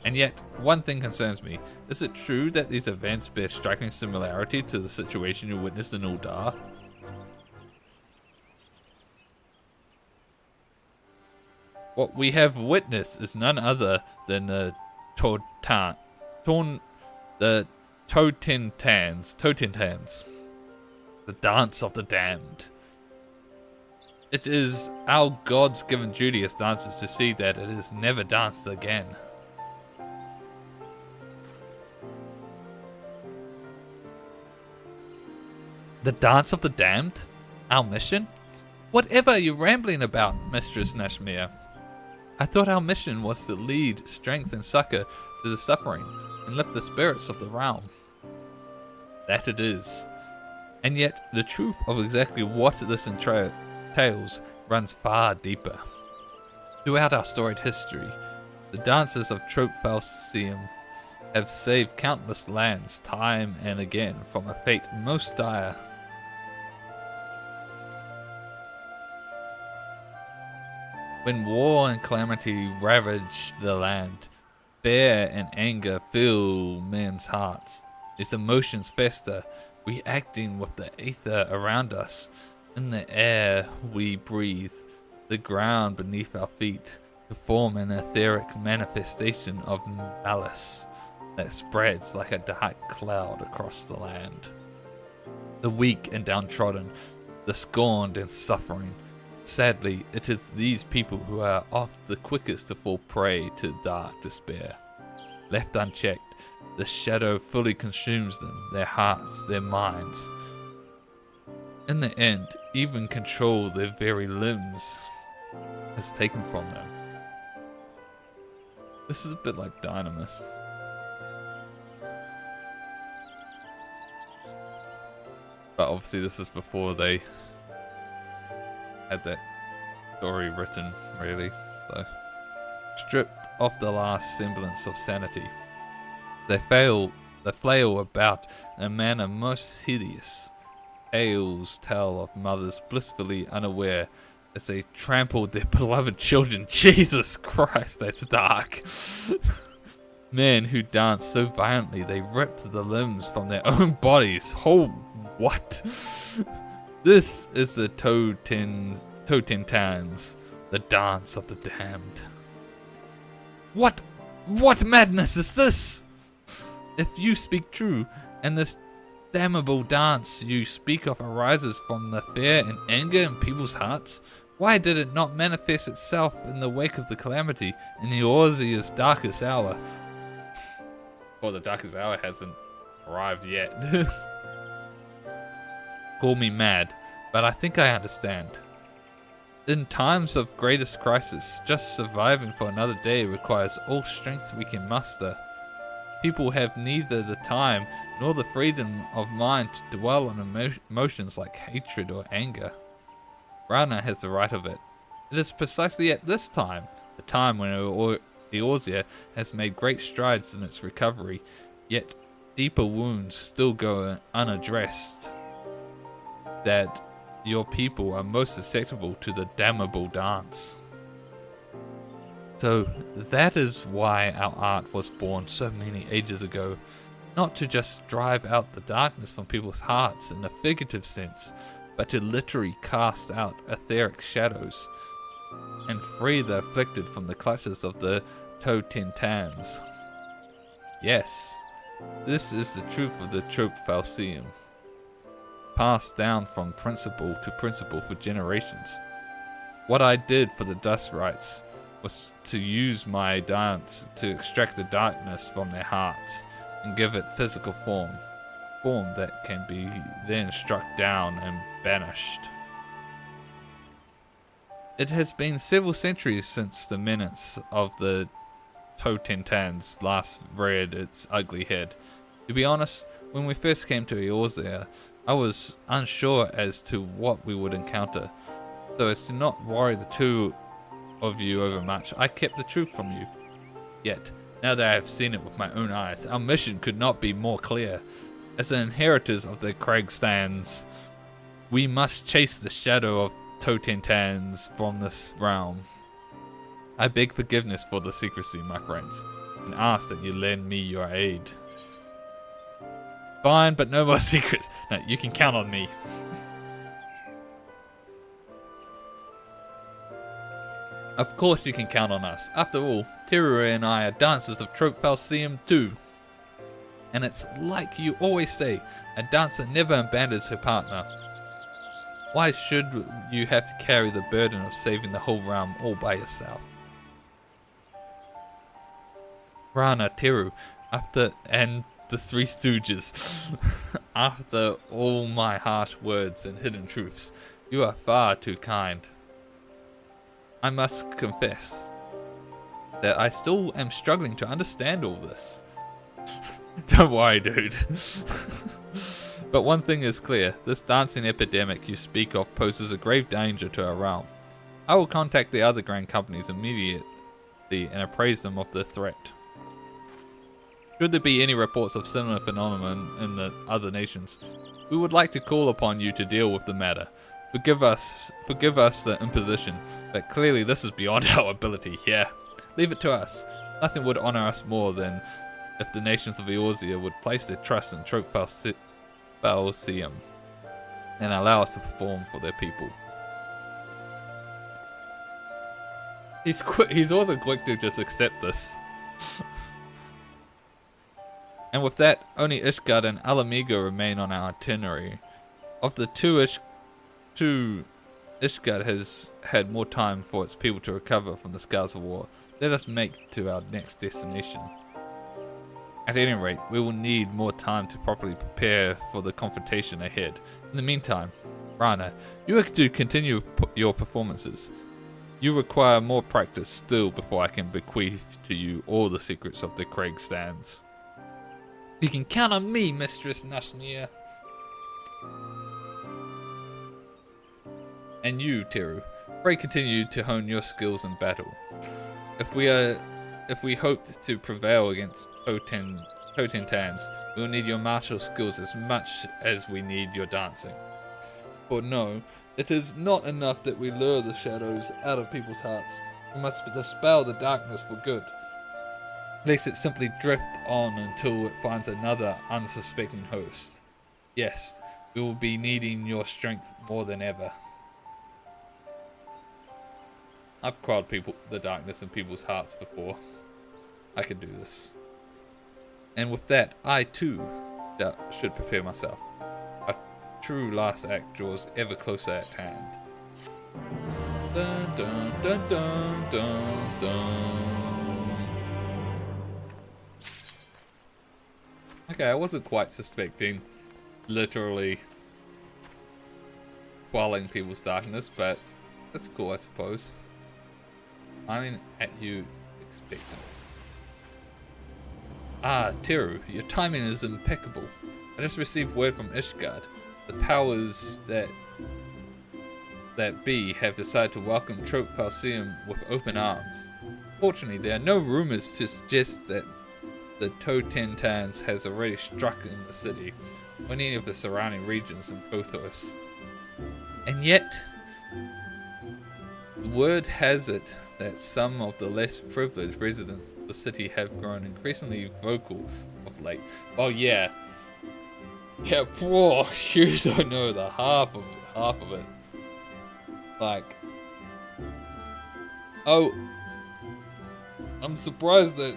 And yet, one thing concerns me. Is it true that these events bear striking similarity to the situation you witnessed in Uldar? What we have witnessed is none other than the Totentans, the dance of the damned. It is our gods' given duty as dancers to see that it is never danced again. The dance of the damned? Our mission? Whatever are you rambling about, Mistress Nashmia? I thought our mission was to lead strength and succor to the suffering and lift the spirits of the realm. That it is. And yet, the truth of exactly what this entails runs far deeper. Throughout our storied history, the dancers of Trophalsium have saved countless lands time and again from a fate most dire. When war and calamity ravage the land, fear and anger fill men's hearts. These emotions fester, reacting with the ether around us, in the air we breathe, the ground beneath our feet, to form an etheric manifestation of malice that spreads like a dark cloud across the land. The weak and downtrodden, the scorned and suffering. Sadly, it is these people who are oft the quickest to fall prey to dark despair. Left unchecked, the shadow fully consumes them, their hearts, their minds. In the end, even control their very limbs is taken from them. This is a bit like Dynamis. But obviously this is before they had that story written, really. So, stripped of the last semblance of sanity, they flail about in a manner most hideous. Tales tell of mothers blissfully unaware as they trampled their beloved children. Jesus Christ, that's dark. Men who danced so violently they ripped the limbs from their own bodies. Oh, what? This is the Totentans, the dance of the damned. What madness is this? If you speak true, and this damnable dance you speak of arises from the fear and anger in people's hearts, why did it not manifest itself in the wake of the calamity, in the Orzia's darkest hour? Well, the darkest hour hasn't arrived yet. Call me mad, but I think I understand. In times of greatest crisis, just surviving for another day requires all strength we can muster. People have neither the time nor the freedom of mind to dwell on emotions like hatred or anger. Rana has the right of it. It is precisely at this time, the time when Eorzea has made great strides in its recovery, yet deeper wounds still go unaddressed, that your people are most susceptible to the damnable dance. So that is why our art was born so many ages ago. Not to just drive out the darkness from people's hearts in a figurative sense, but to literally cast out etheric shadows and free the afflicted from the clutches of the Totentans. Yes, this is the truth of the trope Falseum, passed down from principle to principle for generations. What I did for the Dust Rites was to use my dance to extract the darkness from their hearts and give it physical form that can be then struck down and banished. It has been several centuries since the menace of the Totentans last reared its ugly head. To be honest, when we first came to Eorzea, I was unsure as to what we would encounter. So as to not worry the two of you over much, I kept the truth from you. Yet, now that I have seen it with my own eyes, our mission could not be more clear. As the inheritors of the Cragstans, we must chase the shadow of Totentans from this realm. I beg forgiveness for the secrecy, my friends, and ask that you lend me your aid. Fine, but no more secrets. No, you can count on me. Of course you can count on us. After all, Terure and I are dancers of Trope Falseum too. And it's like you always say, a dancer never abandons her partner. Why should you have to carry the burden of saving the whole realm all by yourself? Rana, Teru, and the Three Stooges, after all my harsh words and hidden truths, you are far too kind. I must confess that I still am struggling to understand all this. Don't worry, dude. But one thing is clear, this dancing epidemic you speak of poses a grave danger to our realm. I will contact the other grand companies immediately and appraise them of the threat. Should there be any reports of similar phenomena in the other nations, we would like to call upon you to deal with the matter. Forgive us the imposition, but clearly this is beyond our ability. Yeah, leave it to us. Nothing would honor us more than if the nations of Eorzea would place their trust in Trope Falseum and allow us to perform for their people. He's also quick to just accept this. And with that, only Ishgard and Alamigo remain on our itinerary. Of the two, Ishgard has had more time for its people to recover from the scars of war. Let us make to our next destination. At any rate, we will need more time to properly prepare for the confrontation ahead. In the meantime, Rana, you are to continue your performances. You require more practice still before I can bequeath to you all the secrets of the Cragstans. You can count on me, Mistress Nashmir. And you, Teru, pray continue to hone your skills in battle. If we hope to prevail against Totentans, we will need your martial skills as much as we need your dancing. For no, it is not enough that we lure the shadows out of people's hearts. We must dispel the darkness for good. Lest it simply drift on until it finds another unsuspecting host. Yes, we will be needing your strength more than ever. I've quelled the darkness in people's hearts before. I can do this. And with that, I too should prepare myself. A true last act draws ever closer at hand. Dun dun dun dun dun dun. Okay, I wasn't quite suspecting literally quelling people's darkness, but that's cool, I suppose. Smiling at you expectant. Ah, Teru, your timing is impeccable. I just received word from Ishgard. The powers that be have decided to welcome Trope Falseum with open arms. Fortunately, there are no rumors to suggest that the Totentans has already struck in the city, or any of the surrounding regions in Kothos. And yet, the word has it that some of the less privileged residents of the city have grown increasingly vocal of late. Well, yeah. Yeah, bro, you don't know the half of it. Like, oh, I'm surprised that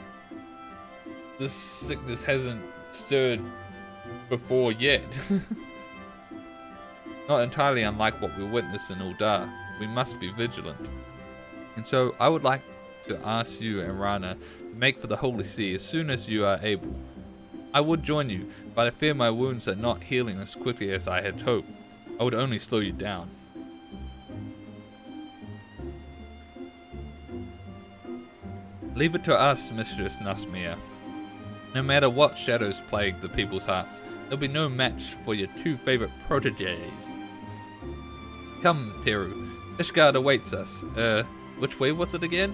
this sickness hasn't stirred before yet. Not entirely unlike what we witnessed in Uldar, we must be vigilant. And so I would like to ask you and Rana to make for the Holy See as soon as you are able. I would join you, but I fear my wounds are not healing as quickly as I had hoped. I would only slow you down. Leave it to us, Mistress Nasmia. No matter what shadows plague the people's hearts, there'll be no match for your two favorite proteges. Come, Teru. Ishgard awaits us. Which way was it again?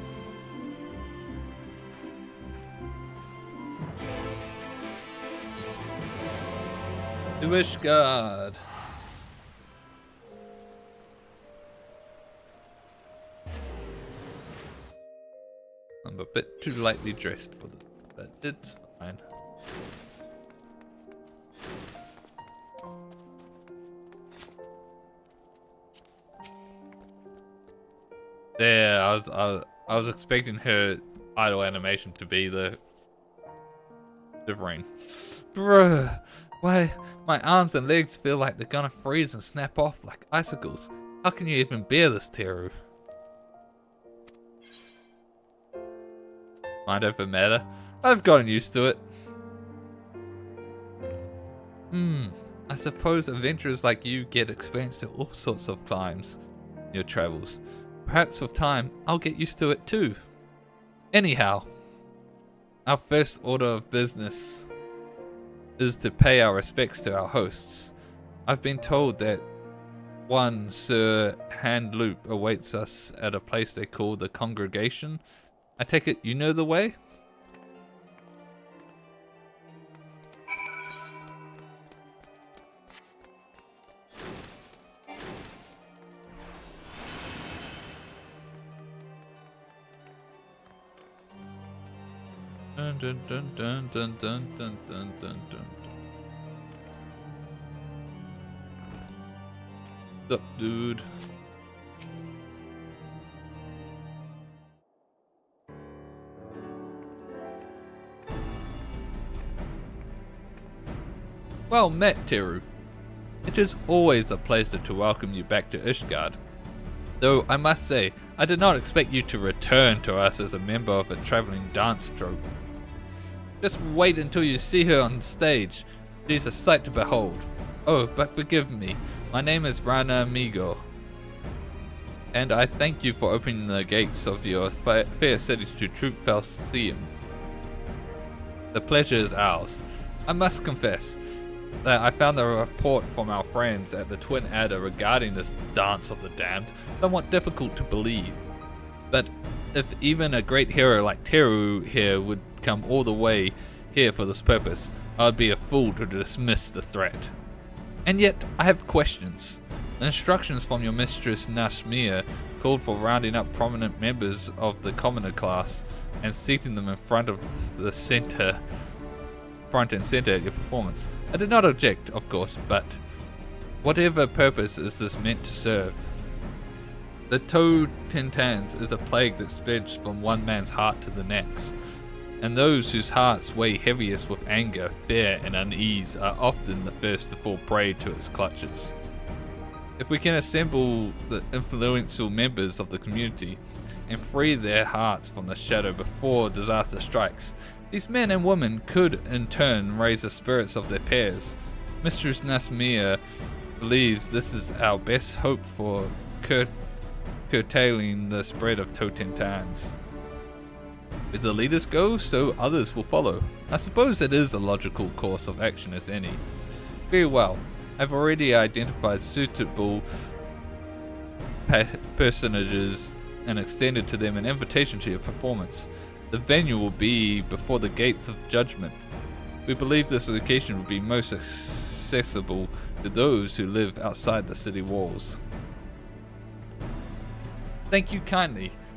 To Ishgard. I'm a bit too lightly dressed for this, but it's fine. There, I was expecting her idle animation to be the rain. Bruh, why my arms and legs feel like they're gonna freeze and snap off like icicles. How can you even bear this, Teru? Mind over matter. I've gotten used to it. I suppose adventurers like you get exposed to all sorts of climes in your travels. Perhaps with time, I'll get used to it too. Anyhow, our first order of business is to pay our respects to our hosts. I've been told that one Sir Handloop awaits us at a place they call the Congregation. I take it you know the way? Dun dun dun dun dun dun dun dun dun dun. What's up, dude? Well met, Teru. It is always a pleasure to welcome you back to Ishgard. Though I must say, I did not expect you to return to us as a member of a traveling dance troupe. Just wait until you see her on stage. She's a sight to behold. Oh, but forgive me. My name is Rana Amigo. And I thank you for opening the gates of your fair city to Troop Falcium. The pleasure is ours. I must confess that I found the report from our friends at the Twin Adder regarding this Dance of the Damned somewhat difficult to believe. But if even a great hero like Teru here would come all the way here for this purpose, I would be a fool to dismiss the threat. And yet, I have questions. The instructions from your mistress Nashmia called for rounding up prominent members of the commoner class and seating them in front and center at your performance. I did not object, of course, but whatever purpose is this meant to serve? The Toad Tintans is a plague that spreads from one man's heart to the next, and those whose hearts weigh heaviest with anger, fear, and unease are often the first to fall prey to its clutches. If we can assemble the influential members of the community and free their hearts from the shadow before disaster strikes, these men and women could in turn raise the spirits of their peers. Mistress Nasmia believes this is our best hope for curtailing the spread of Totentans. Where the leaders go, so others will follow. I suppose it is a logical course of action as any. Very well. I've already identified suitable personages and extended to them an invitation to your performance. The venue will be before the gates of judgment. We believe this location will be most accessible to those who live outside the city walls. Thank you kindly.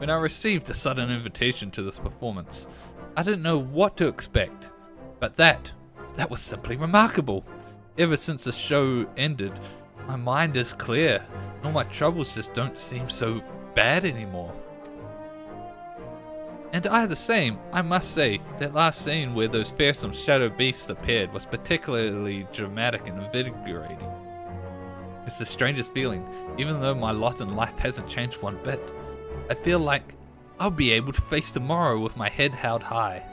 When I received the sudden invitation to this performance, I didn't know what to expect, but that was simply remarkable. Ever since the show ended, my mind is clear, and all my troubles just don't seem so bad anymore. And I the same, I must say, that last scene where those fearsome shadow beasts appeared was particularly dramatic and invigorating. It's the strangest feeling, even though my lot in life hasn't changed one bit. I feel like I'll be able to face tomorrow with my head held high.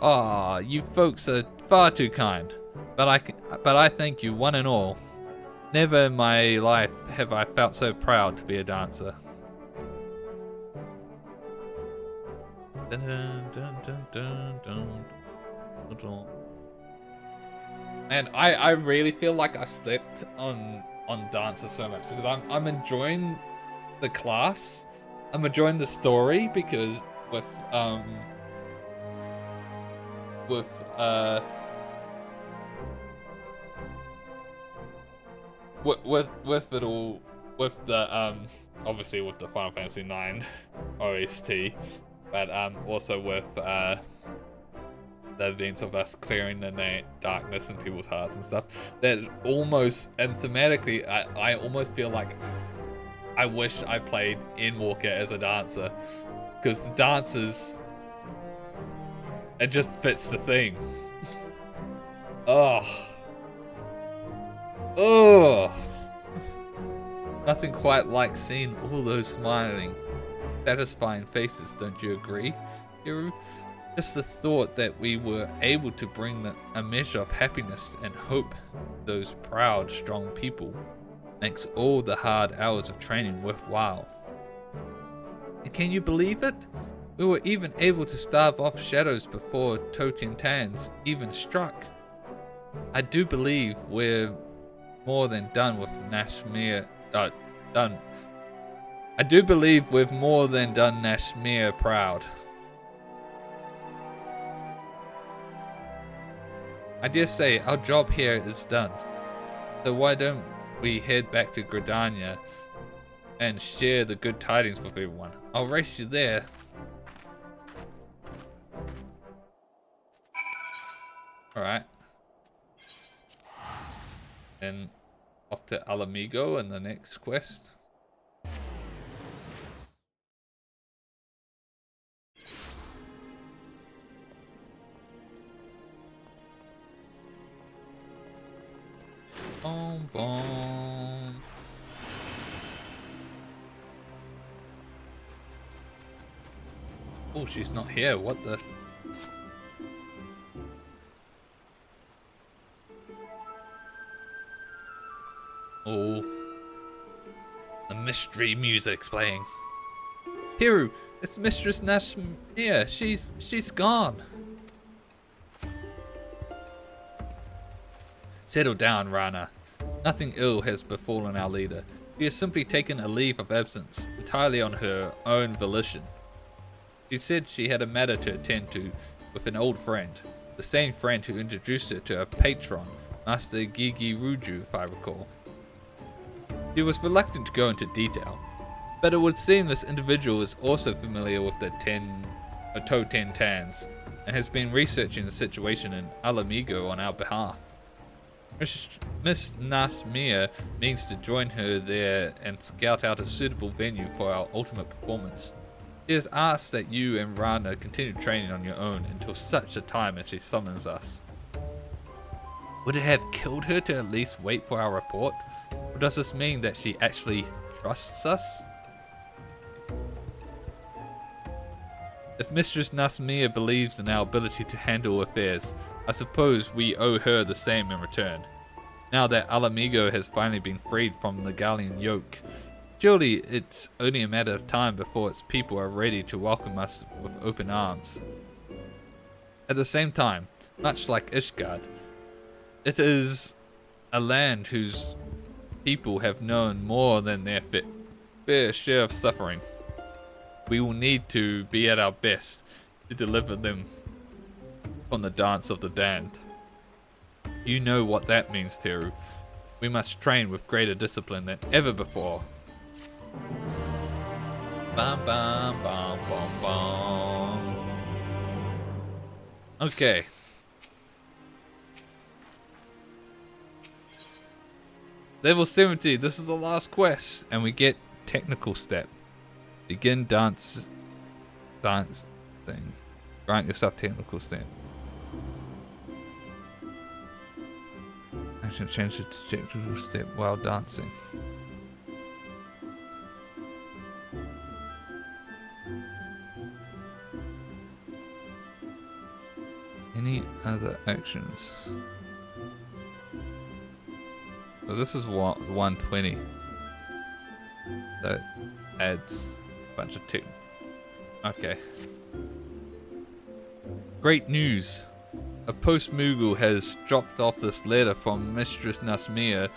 Aw, you folks are far too kind, but I thank you one and all. Never in my life have I felt so proud to be a dancer. Dun, dun, dun, dun, dun, dun, dun. And I really feel like I slept on dancer so much because I'm enjoying the class. I'm enjoying the story because with it all, with the obviously with the Final Fantasy IX OST, but also with the events of us clearing the darkness in people's hearts and stuff, that almost, and thematically, I almost feel like I wish I played Endwalker as a dancer, because the dancers, it just fits the theme. Oh. Nothing quite like seeing all those smiling, satisfying faces, don't you agree, Hiru? Just the thought that we were able to bring a measure of happiness and hope to those proud, strong people makes all the hard hours of training worthwhile. And can you believe it? We were even able to starve off shadows before Totentans even struck. I do believe we're more than done with Nashmere. I do believe we've more than done Nashmere proud. I dare say our job here is done. So why don't we head back to Gridania and share the good tidings with everyone? I'll race you there. Alright. Then off to Alamigo in the next quest. Boom, boom. Oh, she's not here. What the? Oh. The mystery music's playing. Hiru, it's Mistress Nashmere. She's gone. Settle down, Rana. Nothing ill has befallen our leader. She has simply taken a leave of absence, entirely on her own volition. She said she had a matter to attend to with an old friend, the same friend who introduced her to her patron, Master Gigi Ruju, if I recall. She was reluctant to go into detail, but it would seem this individual is also familiar with the Totentans and has been researching the situation in Alamigo on our behalf. Miss Nashmere means to join her there and scout out a suitable venue for our ultimate performance. She has asked that you and Rana continue training on your own until such a time as she summons us. Would it have killed her to at least wait for our report? Or does this mean that she actually trusts us? If Mistress Nashmere believes in our ability to handle affairs, I suppose we owe her the same in return. Now that Alamigo has finally been freed from the Gallian yoke, surely it's only a matter of time before its people are ready to welcome us with open arms. At the same time, much like Ishgard, it is a land whose people have known more than their fair share of suffering. We will need to be at our best to deliver them from the dance of the damned. You know what that means, Teru. We must train with greater discipline than ever before. Bum bum bum bum bum. Okay. Level 70, this is the last quest, and we get technical step. Begin dance thing. Grant yourself technical step. Action change the technical step while dancing. Any other actions? So this is 120. That adds a bunch of tech. Okay. Great news! A post-Moogle has dropped off this letter from Mistress Nasmia,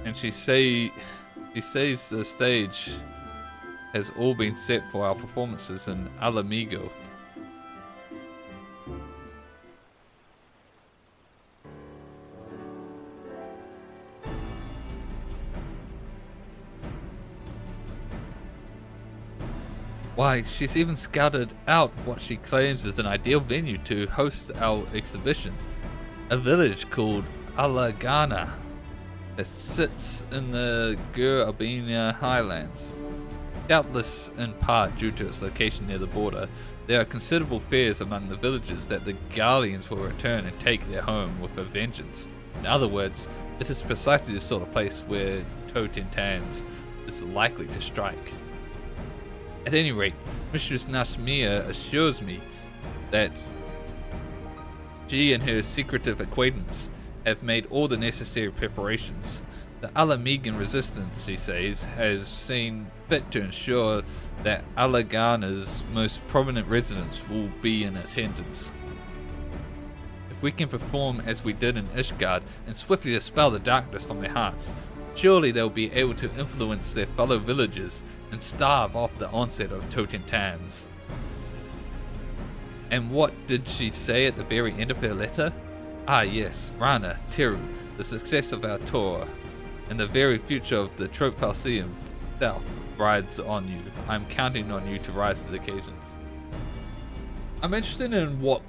and she says the stage has all been set for our performances in Alamigo. Why, she's even scouted out what she claims is an ideal venue to host our exhibition. A village called Alagana that sits in the Gur-Albania highlands. Doubtless in part due to its location near the border, there are considerable fears among the villagers that the Guardians will return and take their home with a vengeance. In other words, it is precisely the sort of place where Totentans is likely to strike. At any rate, Mistress Nasmia assures me that she and her secretive acquaintance have made all the necessary preparations. The Alamigan resistance, she says, has seen fit to ensure that Alagana's most prominent residents will be in attendance. If we can perform as we did in Ishgard and swiftly dispel the darkness from their hearts, surely they'll be able to influence their fellow villagers and starve off the onset of Totentans. And what did she say at the very end of her letter? Ah yes, Rana, Teru, the success of our tour, and the very future of the Trope Falseum itself rides on you. I'm counting on you to rise to the occasion. I'm interested in what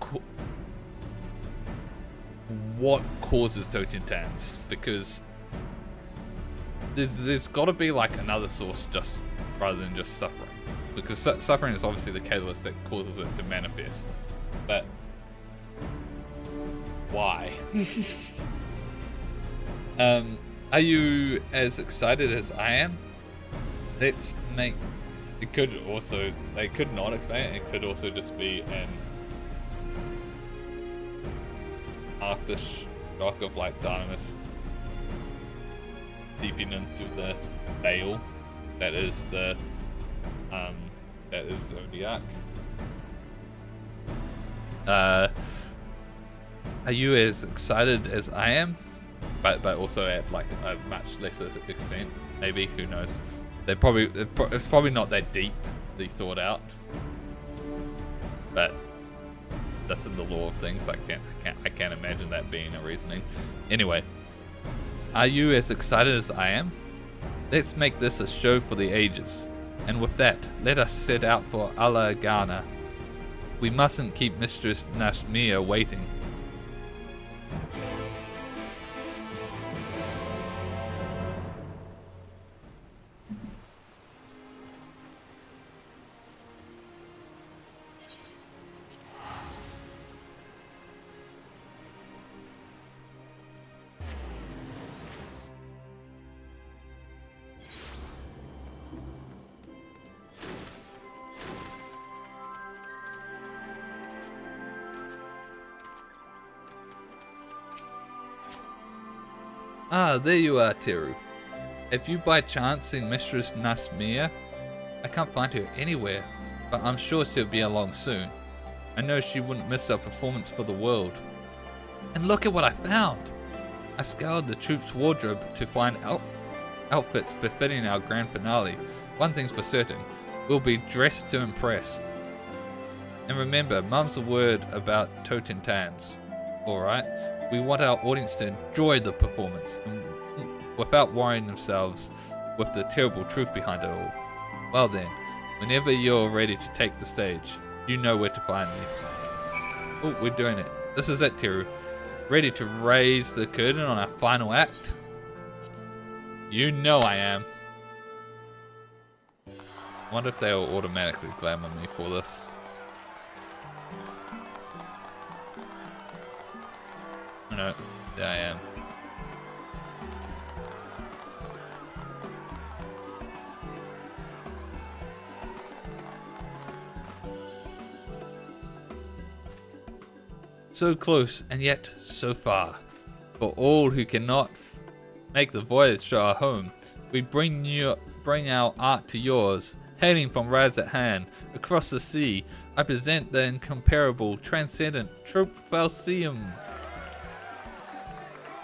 causes Totentans, because there's got to be like another source just rather than just suffering, because suffering is obviously the catalyst that causes it to manifest, but why? Are you as excited as I am? Let's make it. Could also, they could not explain it. It could also just be an aftershock of like Dynamis deeping into the veil that is the Zodiac. Are you as excited as I am? But also at like a much lesser extent, maybe, who knows. It's probably not that deeply thought out, but that's in the law of things. I can't imagine that being a reasoning. Anyway, are you as excited as I am? Let's make this a show for the ages. And with that, let us set out for Alagana. We mustn't keep Mistress Nasmia waiting. Ah, there you are, Teru. Have you by chance seen Mistress Nasmia? I can't find her anywhere, but I'm sure she'll be along soon. I know she wouldn't miss our performance for the world. And look at what I found! I scoured the troop's wardrobe to find outfits befitting our grand finale. One thing's for certain, we'll be dressed to impress. And remember, Mum's word about Totentans. Alright? We want our audience to enjoy the performance and without worrying themselves with the terrible truth behind it all. Well then, whenever you're ready to take the stage, you know where to find me. Oh, we're doing it. This is it, Teru. Ready to raise the curtain on our final act? You know I am. I wonder if they'll automatically glamour me for this. No, there I am. So close and yet so far. For all who cannot make the voyage to our home, we bring our art to yours. Hailing from Rads at hand, across the sea, I present the incomparable, transcendent Trope Falseum.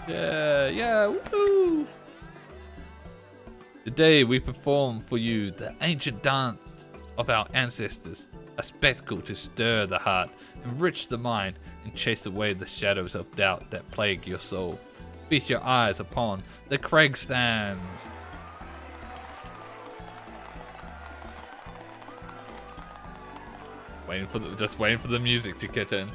Yeah, woohoo! Today we perform for you the ancient dance of our ancestors, a spectacle to stir the heart, enrich the mind, and chase away the shadows of doubt that plague your soul. Feast your eyes upon the Craigstands. Just waiting for the music to kick in.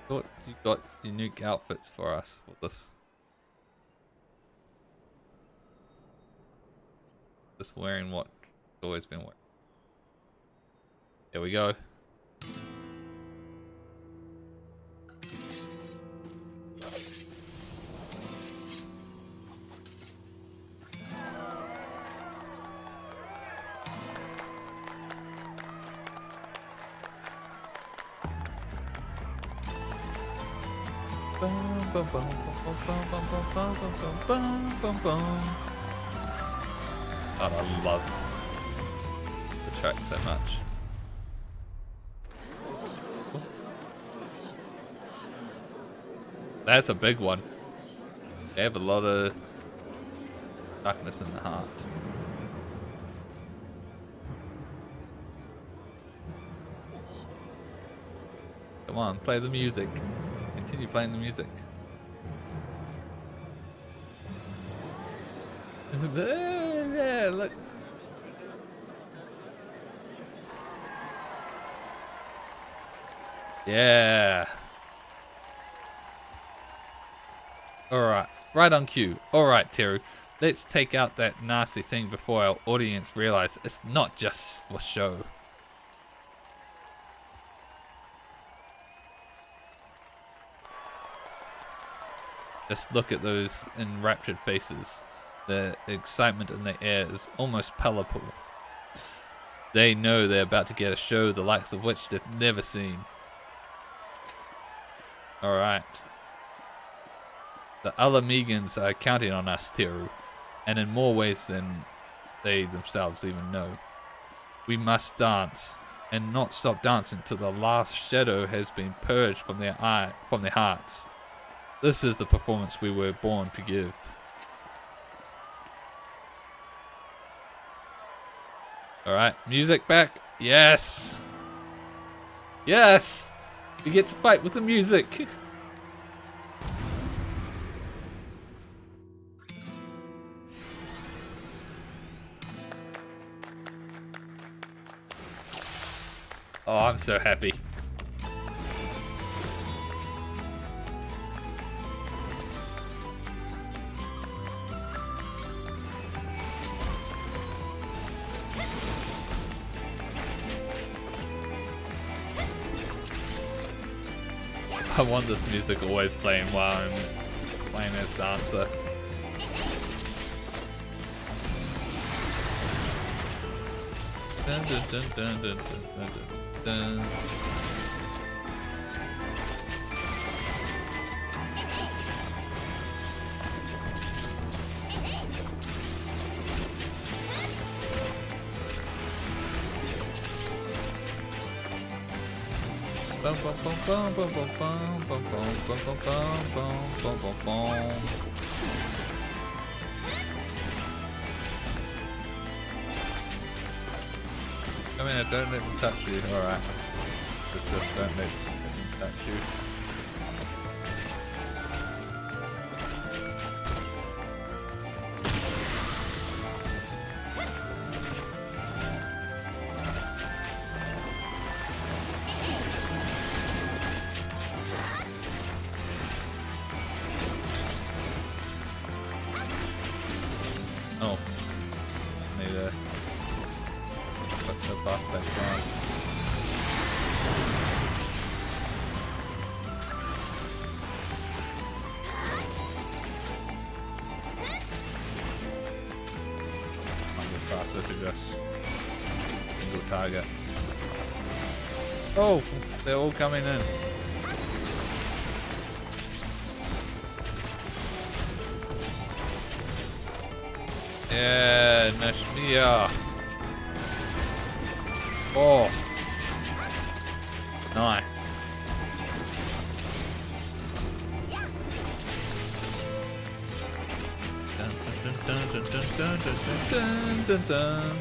Thought you got unique outfits for us for this. Just wearing what I've always been wearing. Here we go. God, I love the track so much. That's a big one. They have a lot of darkness in the heart. Come on, play the music. Continue playing the music. Yeah, look. Yeah. Alright, right on cue. Alright, Teru. Let's take out that nasty thing before our audience realize it's not just for show. Just look at those enraptured faces. The excitement in the air is almost palpable. They know they're about to get a show the likes of which they've never seen. Alright. The Alamegans are counting on us, Teru, and in more ways than they themselves even know. We must dance, and not stop dancing till the last shadow has been purged from their hearts. This is the performance we were born to give. Alright, music back. Yes! Yes! We get to fight with the music. Oh, I'm so happy. I want this music always playing while I'm playing as dancer. Dun, dun, dun, dun, dun, dun, dun, dun. Bum bum bum bum bum bum bum bum bum bum bum bum bum. Come here, don't let me touch you. Alright. Just don't let him touch you. Oh, need to put the buff back on. Might be faster to just single target. Oh, they're all coming in. Yeah, Nashmia. Oh, nice. Dun, dun, dun, dun, dun, dun, dun, dun, dun, dun.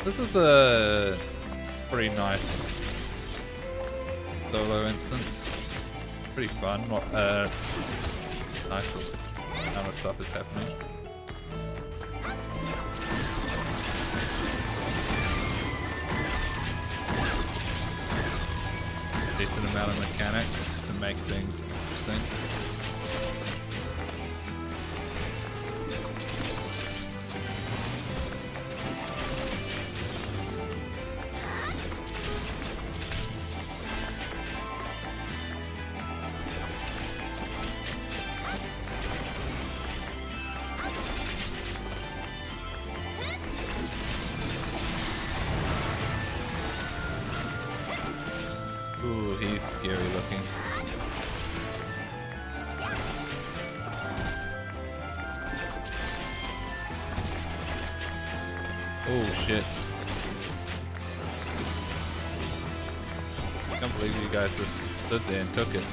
This is a pretty nice solo instance. Pretty fun. Nice amount of stuff is happening. Decent amount of mechanics to make things interesting. Ooh, he's scary looking. Oh shit. I can't believe you guys just stood there and took it.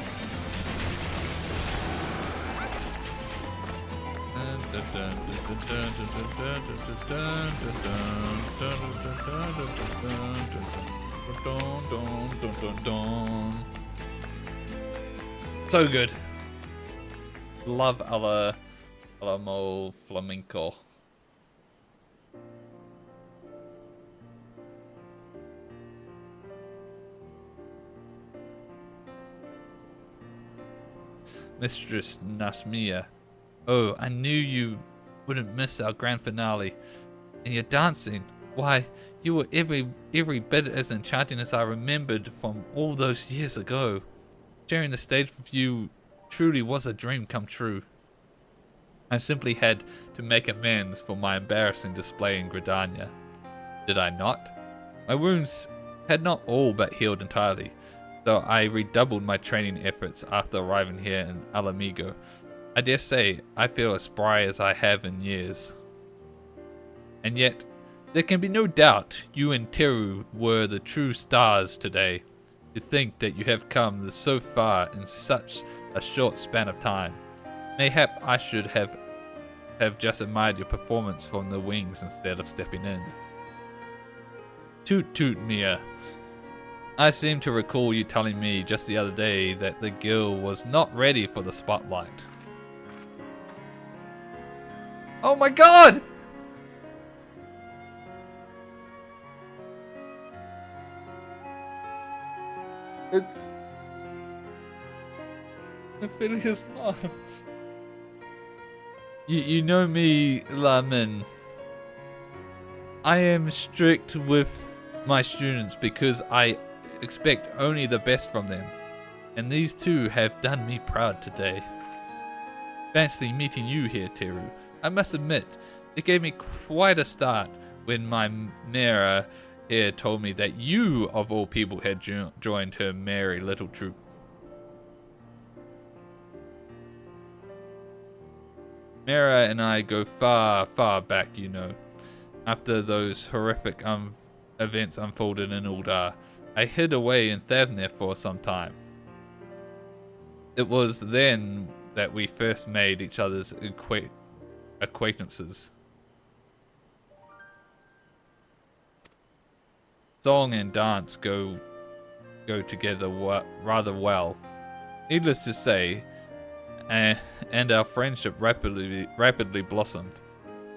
So good. Love Alamo Flamenco. Mistress Nashmia. Oh, I knew you wouldn't miss our grand finale. And your dancing. Why, you were every bit as enchanting as I remembered from all those years ago. Sharing the stage with you truly was a dream come true. I simply had to make amends for my embarrassing display in Gridania. Did I not? My wounds had not all but healed entirely, so I redoubled my training efforts after arriving here in Alamigo. I dare say I feel as spry as I have in years. And yet, there can be no doubt you and Teru were the true stars today. To think that you have come so far in such a short span of time. Mayhap I should have just admired your performance from the wings instead of stepping in. Toot toot, Mia. I seem to recall you telling me just the other day that the guild was not ready for the spotlight. Oh my god! Ophelia's mom. You know me, Lamin. I am strict with my students because I expect only the best from them. And these two have done me proud today. Fancy meeting you here, Teru. I must admit, it gave me quite a start when my Mera here told me that you, of all people, had joined her merry little troop. Mera and I go far, far back, you know. After those horrific events unfolded in Uldar, I hid away in Thavnir for some time. It was then that we first made each other's acquaintances. Song and dance go together rather well. Needless to say, and our friendship rapidly blossomed.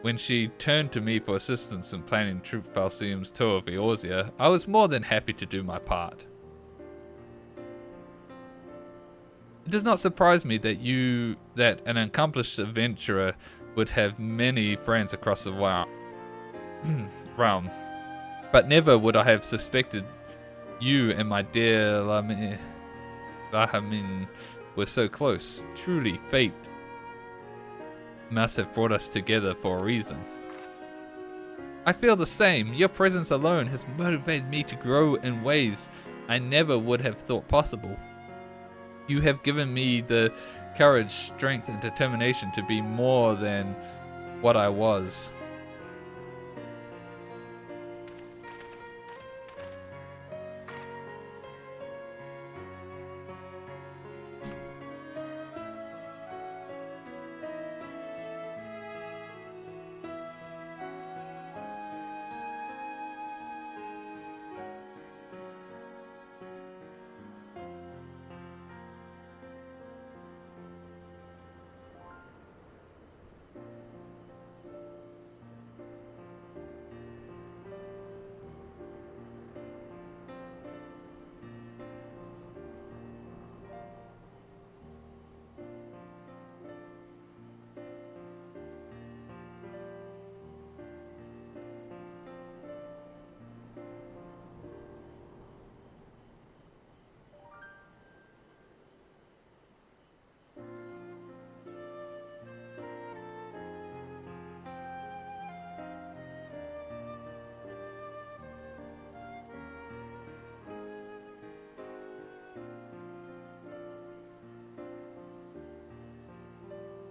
When she turned to me for assistance in planning Troop Falcium's tour of Eorzea, I was more than happy to do my part. It does not surprise me that an accomplished adventurer would have many friends across the realm. But never would I have suspected you and my dear Lahamin were so close. Truly, fate must have brought us together for a reason. I feel the same. Your presence alone has motivated me to grow in ways I never would have thought possible. You have given me the courage, strength, and determination to be more than what I was.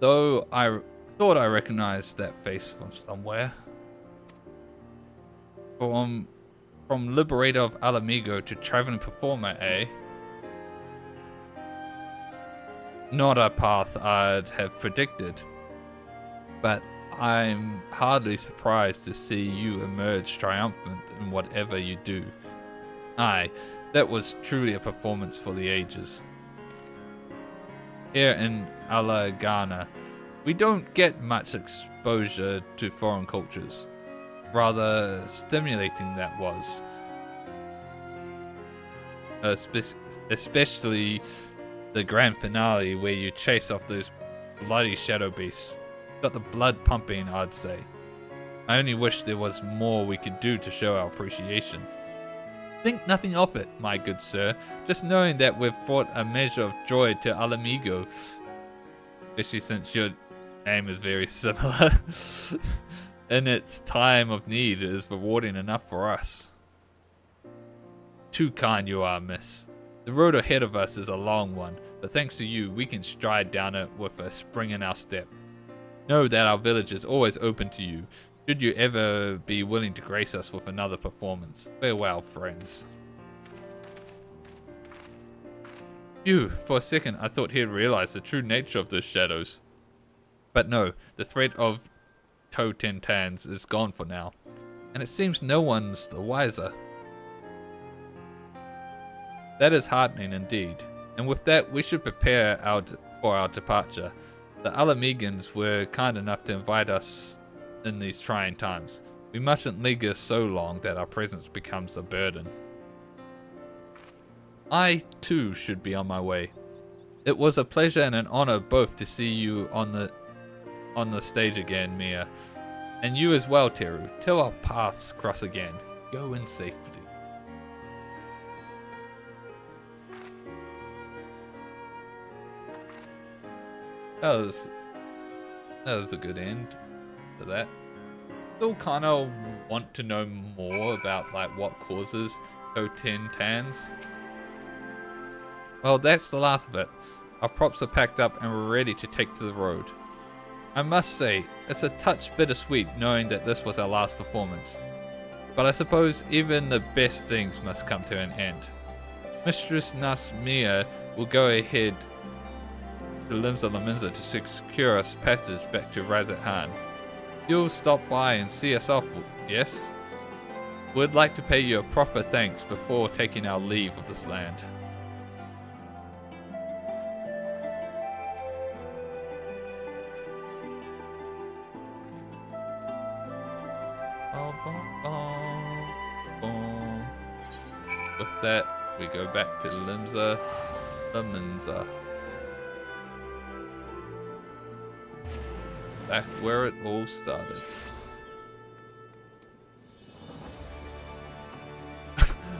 Though I thought I recognized that face from somewhere. From Liberator of Alamigo to Traveling Performer, eh? Not a path I'd have predicted. But I'm hardly surprised to see you emerge triumphant in whatever you do. Aye, that was truly a performance for the ages. Here in Alagana, we don't get much exposure to foreign cultures. Rather stimulating that was. Especially the grand finale where you chase off those bloody shadow beasts. Got the blood pumping, I'd say. I only wish there was more we could do to show our appreciation. Think nothing of it, my good sir. Just knowing that we've brought a measure of joy to Alamigo, especially since your name is very similar, in its time of need is rewarding enough for us. Too kind you are, miss. The road ahead of us is a long one, but thanks to you, we can stride down it with a spring in our step. Know that our village is always open to you, should you ever be willing to grace us with another performance. Farewell, friends. Phew, for a second I thought he'd realized the true nature of those shadows. But no, the threat of Totentans is gone for now, and it seems no one's the wiser. That is heartening indeed, and with that we should prepare for our departure. The Alamegans were kind enough to invite us in these trying times. We mustn't linger so long that our presence becomes a burden. I, too, should be on my way. It was a pleasure and an honor both to see you on the stage again, Mia. And you as well, Teru. Till our paths cross again. Go in safety. That was a good end to that. Still kind of want to know more about like what causes Toten tans. Well, that's the last of it. Our props are packed up and we're ready to take to the road. I must say, it's a touch bittersweet knowing that this was our last performance. But I suppose even the best things must come to an end. Mistress Nasmia will go ahead to Limsa Laminza to secure us passage back to Razat Han. You'll stop by and see us off, yes? We'd like to pay you a proper thanks before taking our leave of this land. With that, we go back to Limsa Laminza. Back where it all started.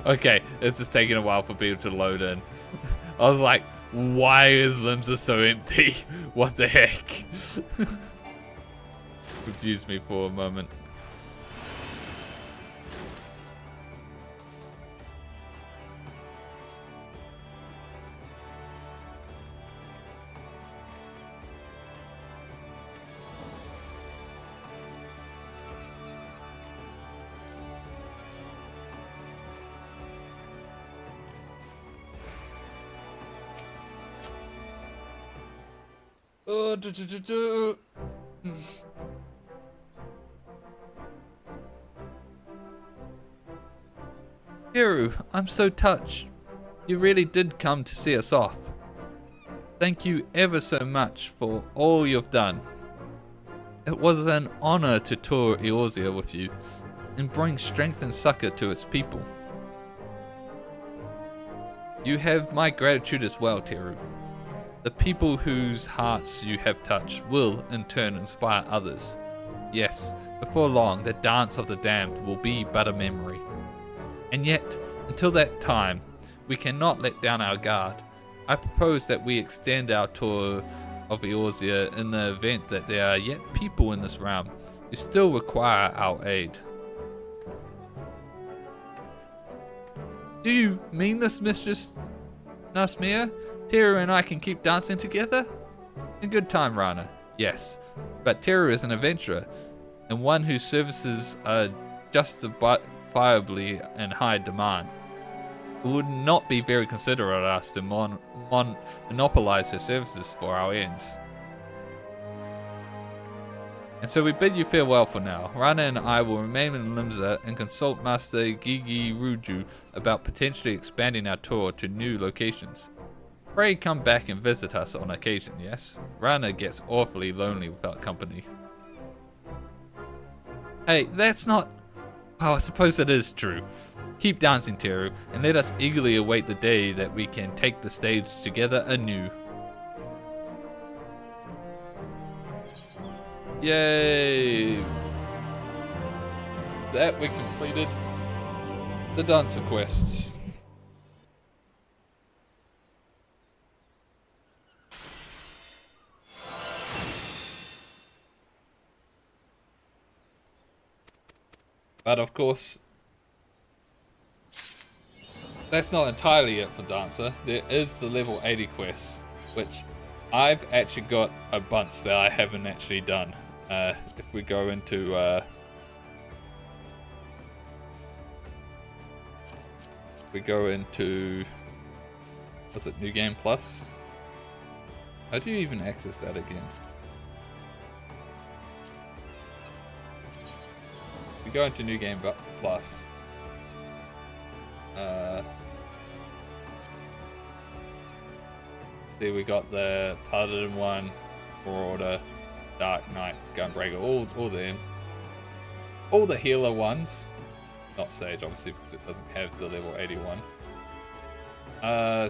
Okay, it's just taking a while for people to load in. I was like, why is Limsa so empty? What the heck? Confused me for a moment. Teru, I'm so touched. You really did come to see us off. Thank you ever so much for all you've done. It was an honor to tour Eorzea with you and bring strength and succor to its people. You have my gratitude as well, Teru. The people whose hearts you have touched will, in turn, inspire others. Yes, before long, the dance of the damned will be but a memory. And yet, until that time, we cannot let down our guard. I propose that we extend our tour of Eorzea in the event that there are yet people in this realm who still require our aid. Do you mean this, Mistress Nasmia? Teru and I can keep dancing together? In good time, Rana. Yes, but Teru is an adventurer, and one whose services are justifiably in high demand. It would not be very considerate of us to monopolize her services for our ends. And so we bid you farewell for now. Rana and I will remain in Limsa and consult Master Gigi Ruju about potentially expanding our tour to new locations. Pray come back and visit us on occasion, yes? Rana gets awfully lonely without company. Hey, that's not... Oh, I suppose it is true. Keep dancing, Teru, and let us eagerly await the day that we can take the stage together anew. Yay! That we completed the dancer quests. But of course, that's not entirely it for Dancer. There is the level 80 quest, which I've actually got a bunch that I haven't actually done. If we go into was it New Game Plus? How do you even access that again? We go into New Game Plus. See, we got the Paladin one, Marauder, Dark Knight, Gunbreaker, all the healer ones. Not Sage, obviously, because it doesn't have the level 81.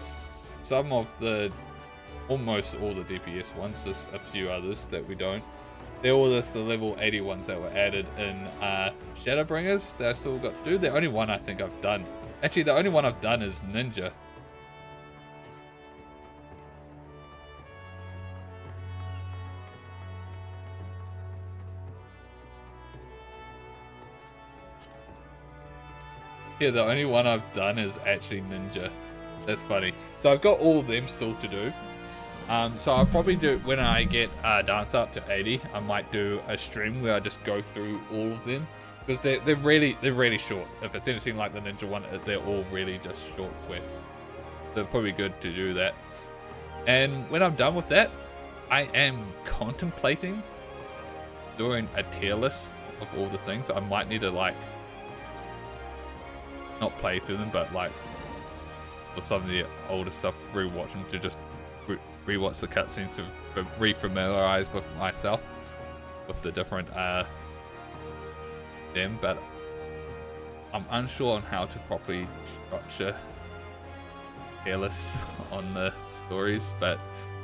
Some of the almost all the DPS ones, just a few others that we don't. They're all just the level 80 ones that were added in Shadowbringers that I still got to do. The only one I think I've done, actually the only one I've done is Ninja. Yeah, the only one I've done is actually Ninja. That's funny. So I've got all of them still to do. So I'll probably do, when I get Dance up to 80, I might do a stream where I just go through all of them. Because they're really short. If it's anything like the Ninja one, they're all really just short quests. So probably good to do that. And when I'm done with that, I am contemplating doing a tier list of all the things. I might need to like, not play through them, but like for some of the older stuff, rewatch them to just rewatch the cutscenes to re-familiarize with myself with the different them. But I'm unsure on how to properly structure tier lists on the stories. But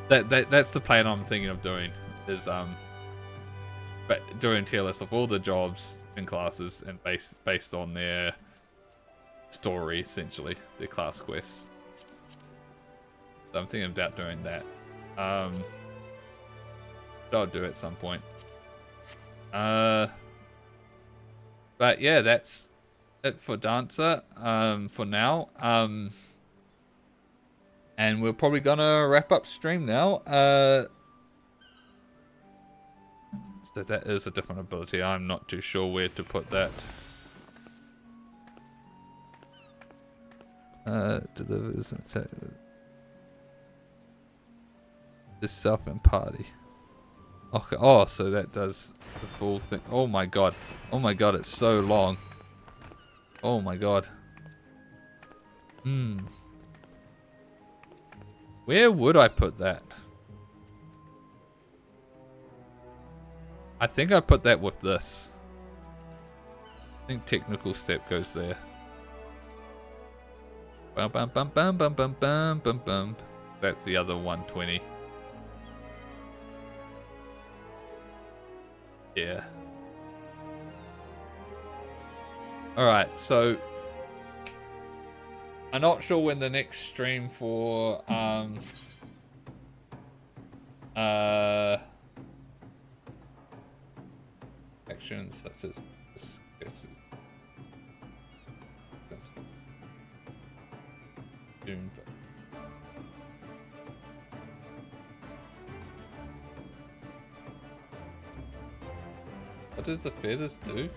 that's the plan I'm thinking of doing, is but doing tier lists of all the jobs and classes and based on their story, essentially, their class quests. So I'm thinking about doing that. I'll do at some point. But yeah, that's it for Dancer for now. And we're probably gonna wrap up stream now. So that is a different ability. I'm not too sure where to put that. Delivers the self and party. Okay. Oh, so that does the full thing. Oh my god. Oh my god, it's so long. Oh my god. Where would I put that? I think I put that with this. I think technical step goes there. Bum bum bum bum bum bum bum bum bum. That's the other 120. Yeah. Alright, so I'm not sure when the next stream for actions such as this. What does the feathers do?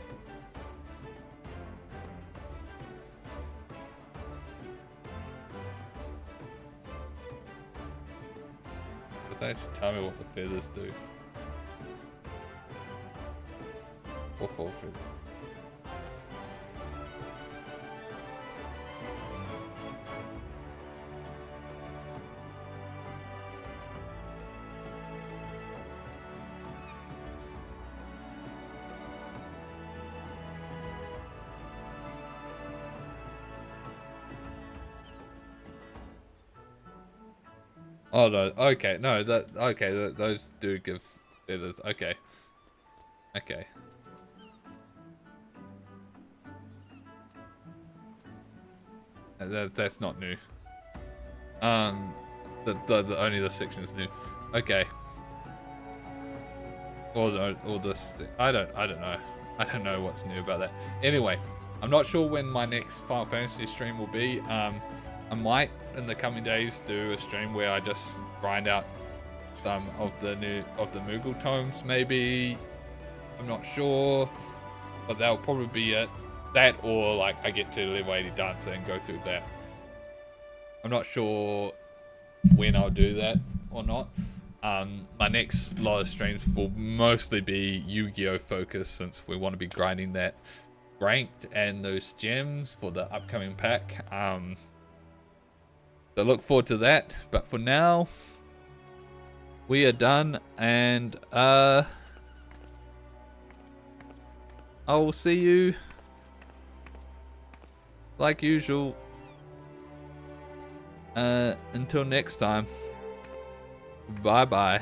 Does that actually tell me what the feathers do? Or fall feathers? Oh no, okay, no, those do give feathers, okay. Okay. That's not new. Only the section is new. Okay. Or this, I don't know. I don't know what's new about that. Anyway, I'm not sure when my next Final Fantasy stream will be. I might in the coming days do a stream where I just grind out some of the Moogle tomes, maybe. I'm not sure, but that'll probably be it. That, or like I get to level 80 Dancer and go through that. I'm not sure when I'll do that or not. My next lot of streams will mostly be Yu-Gi-Oh focused, since we want to be grinding that ranked and those gems for the upcoming pack. So look forward to that, but for now we are done, and I will see you like usual until next time. Bye-bye.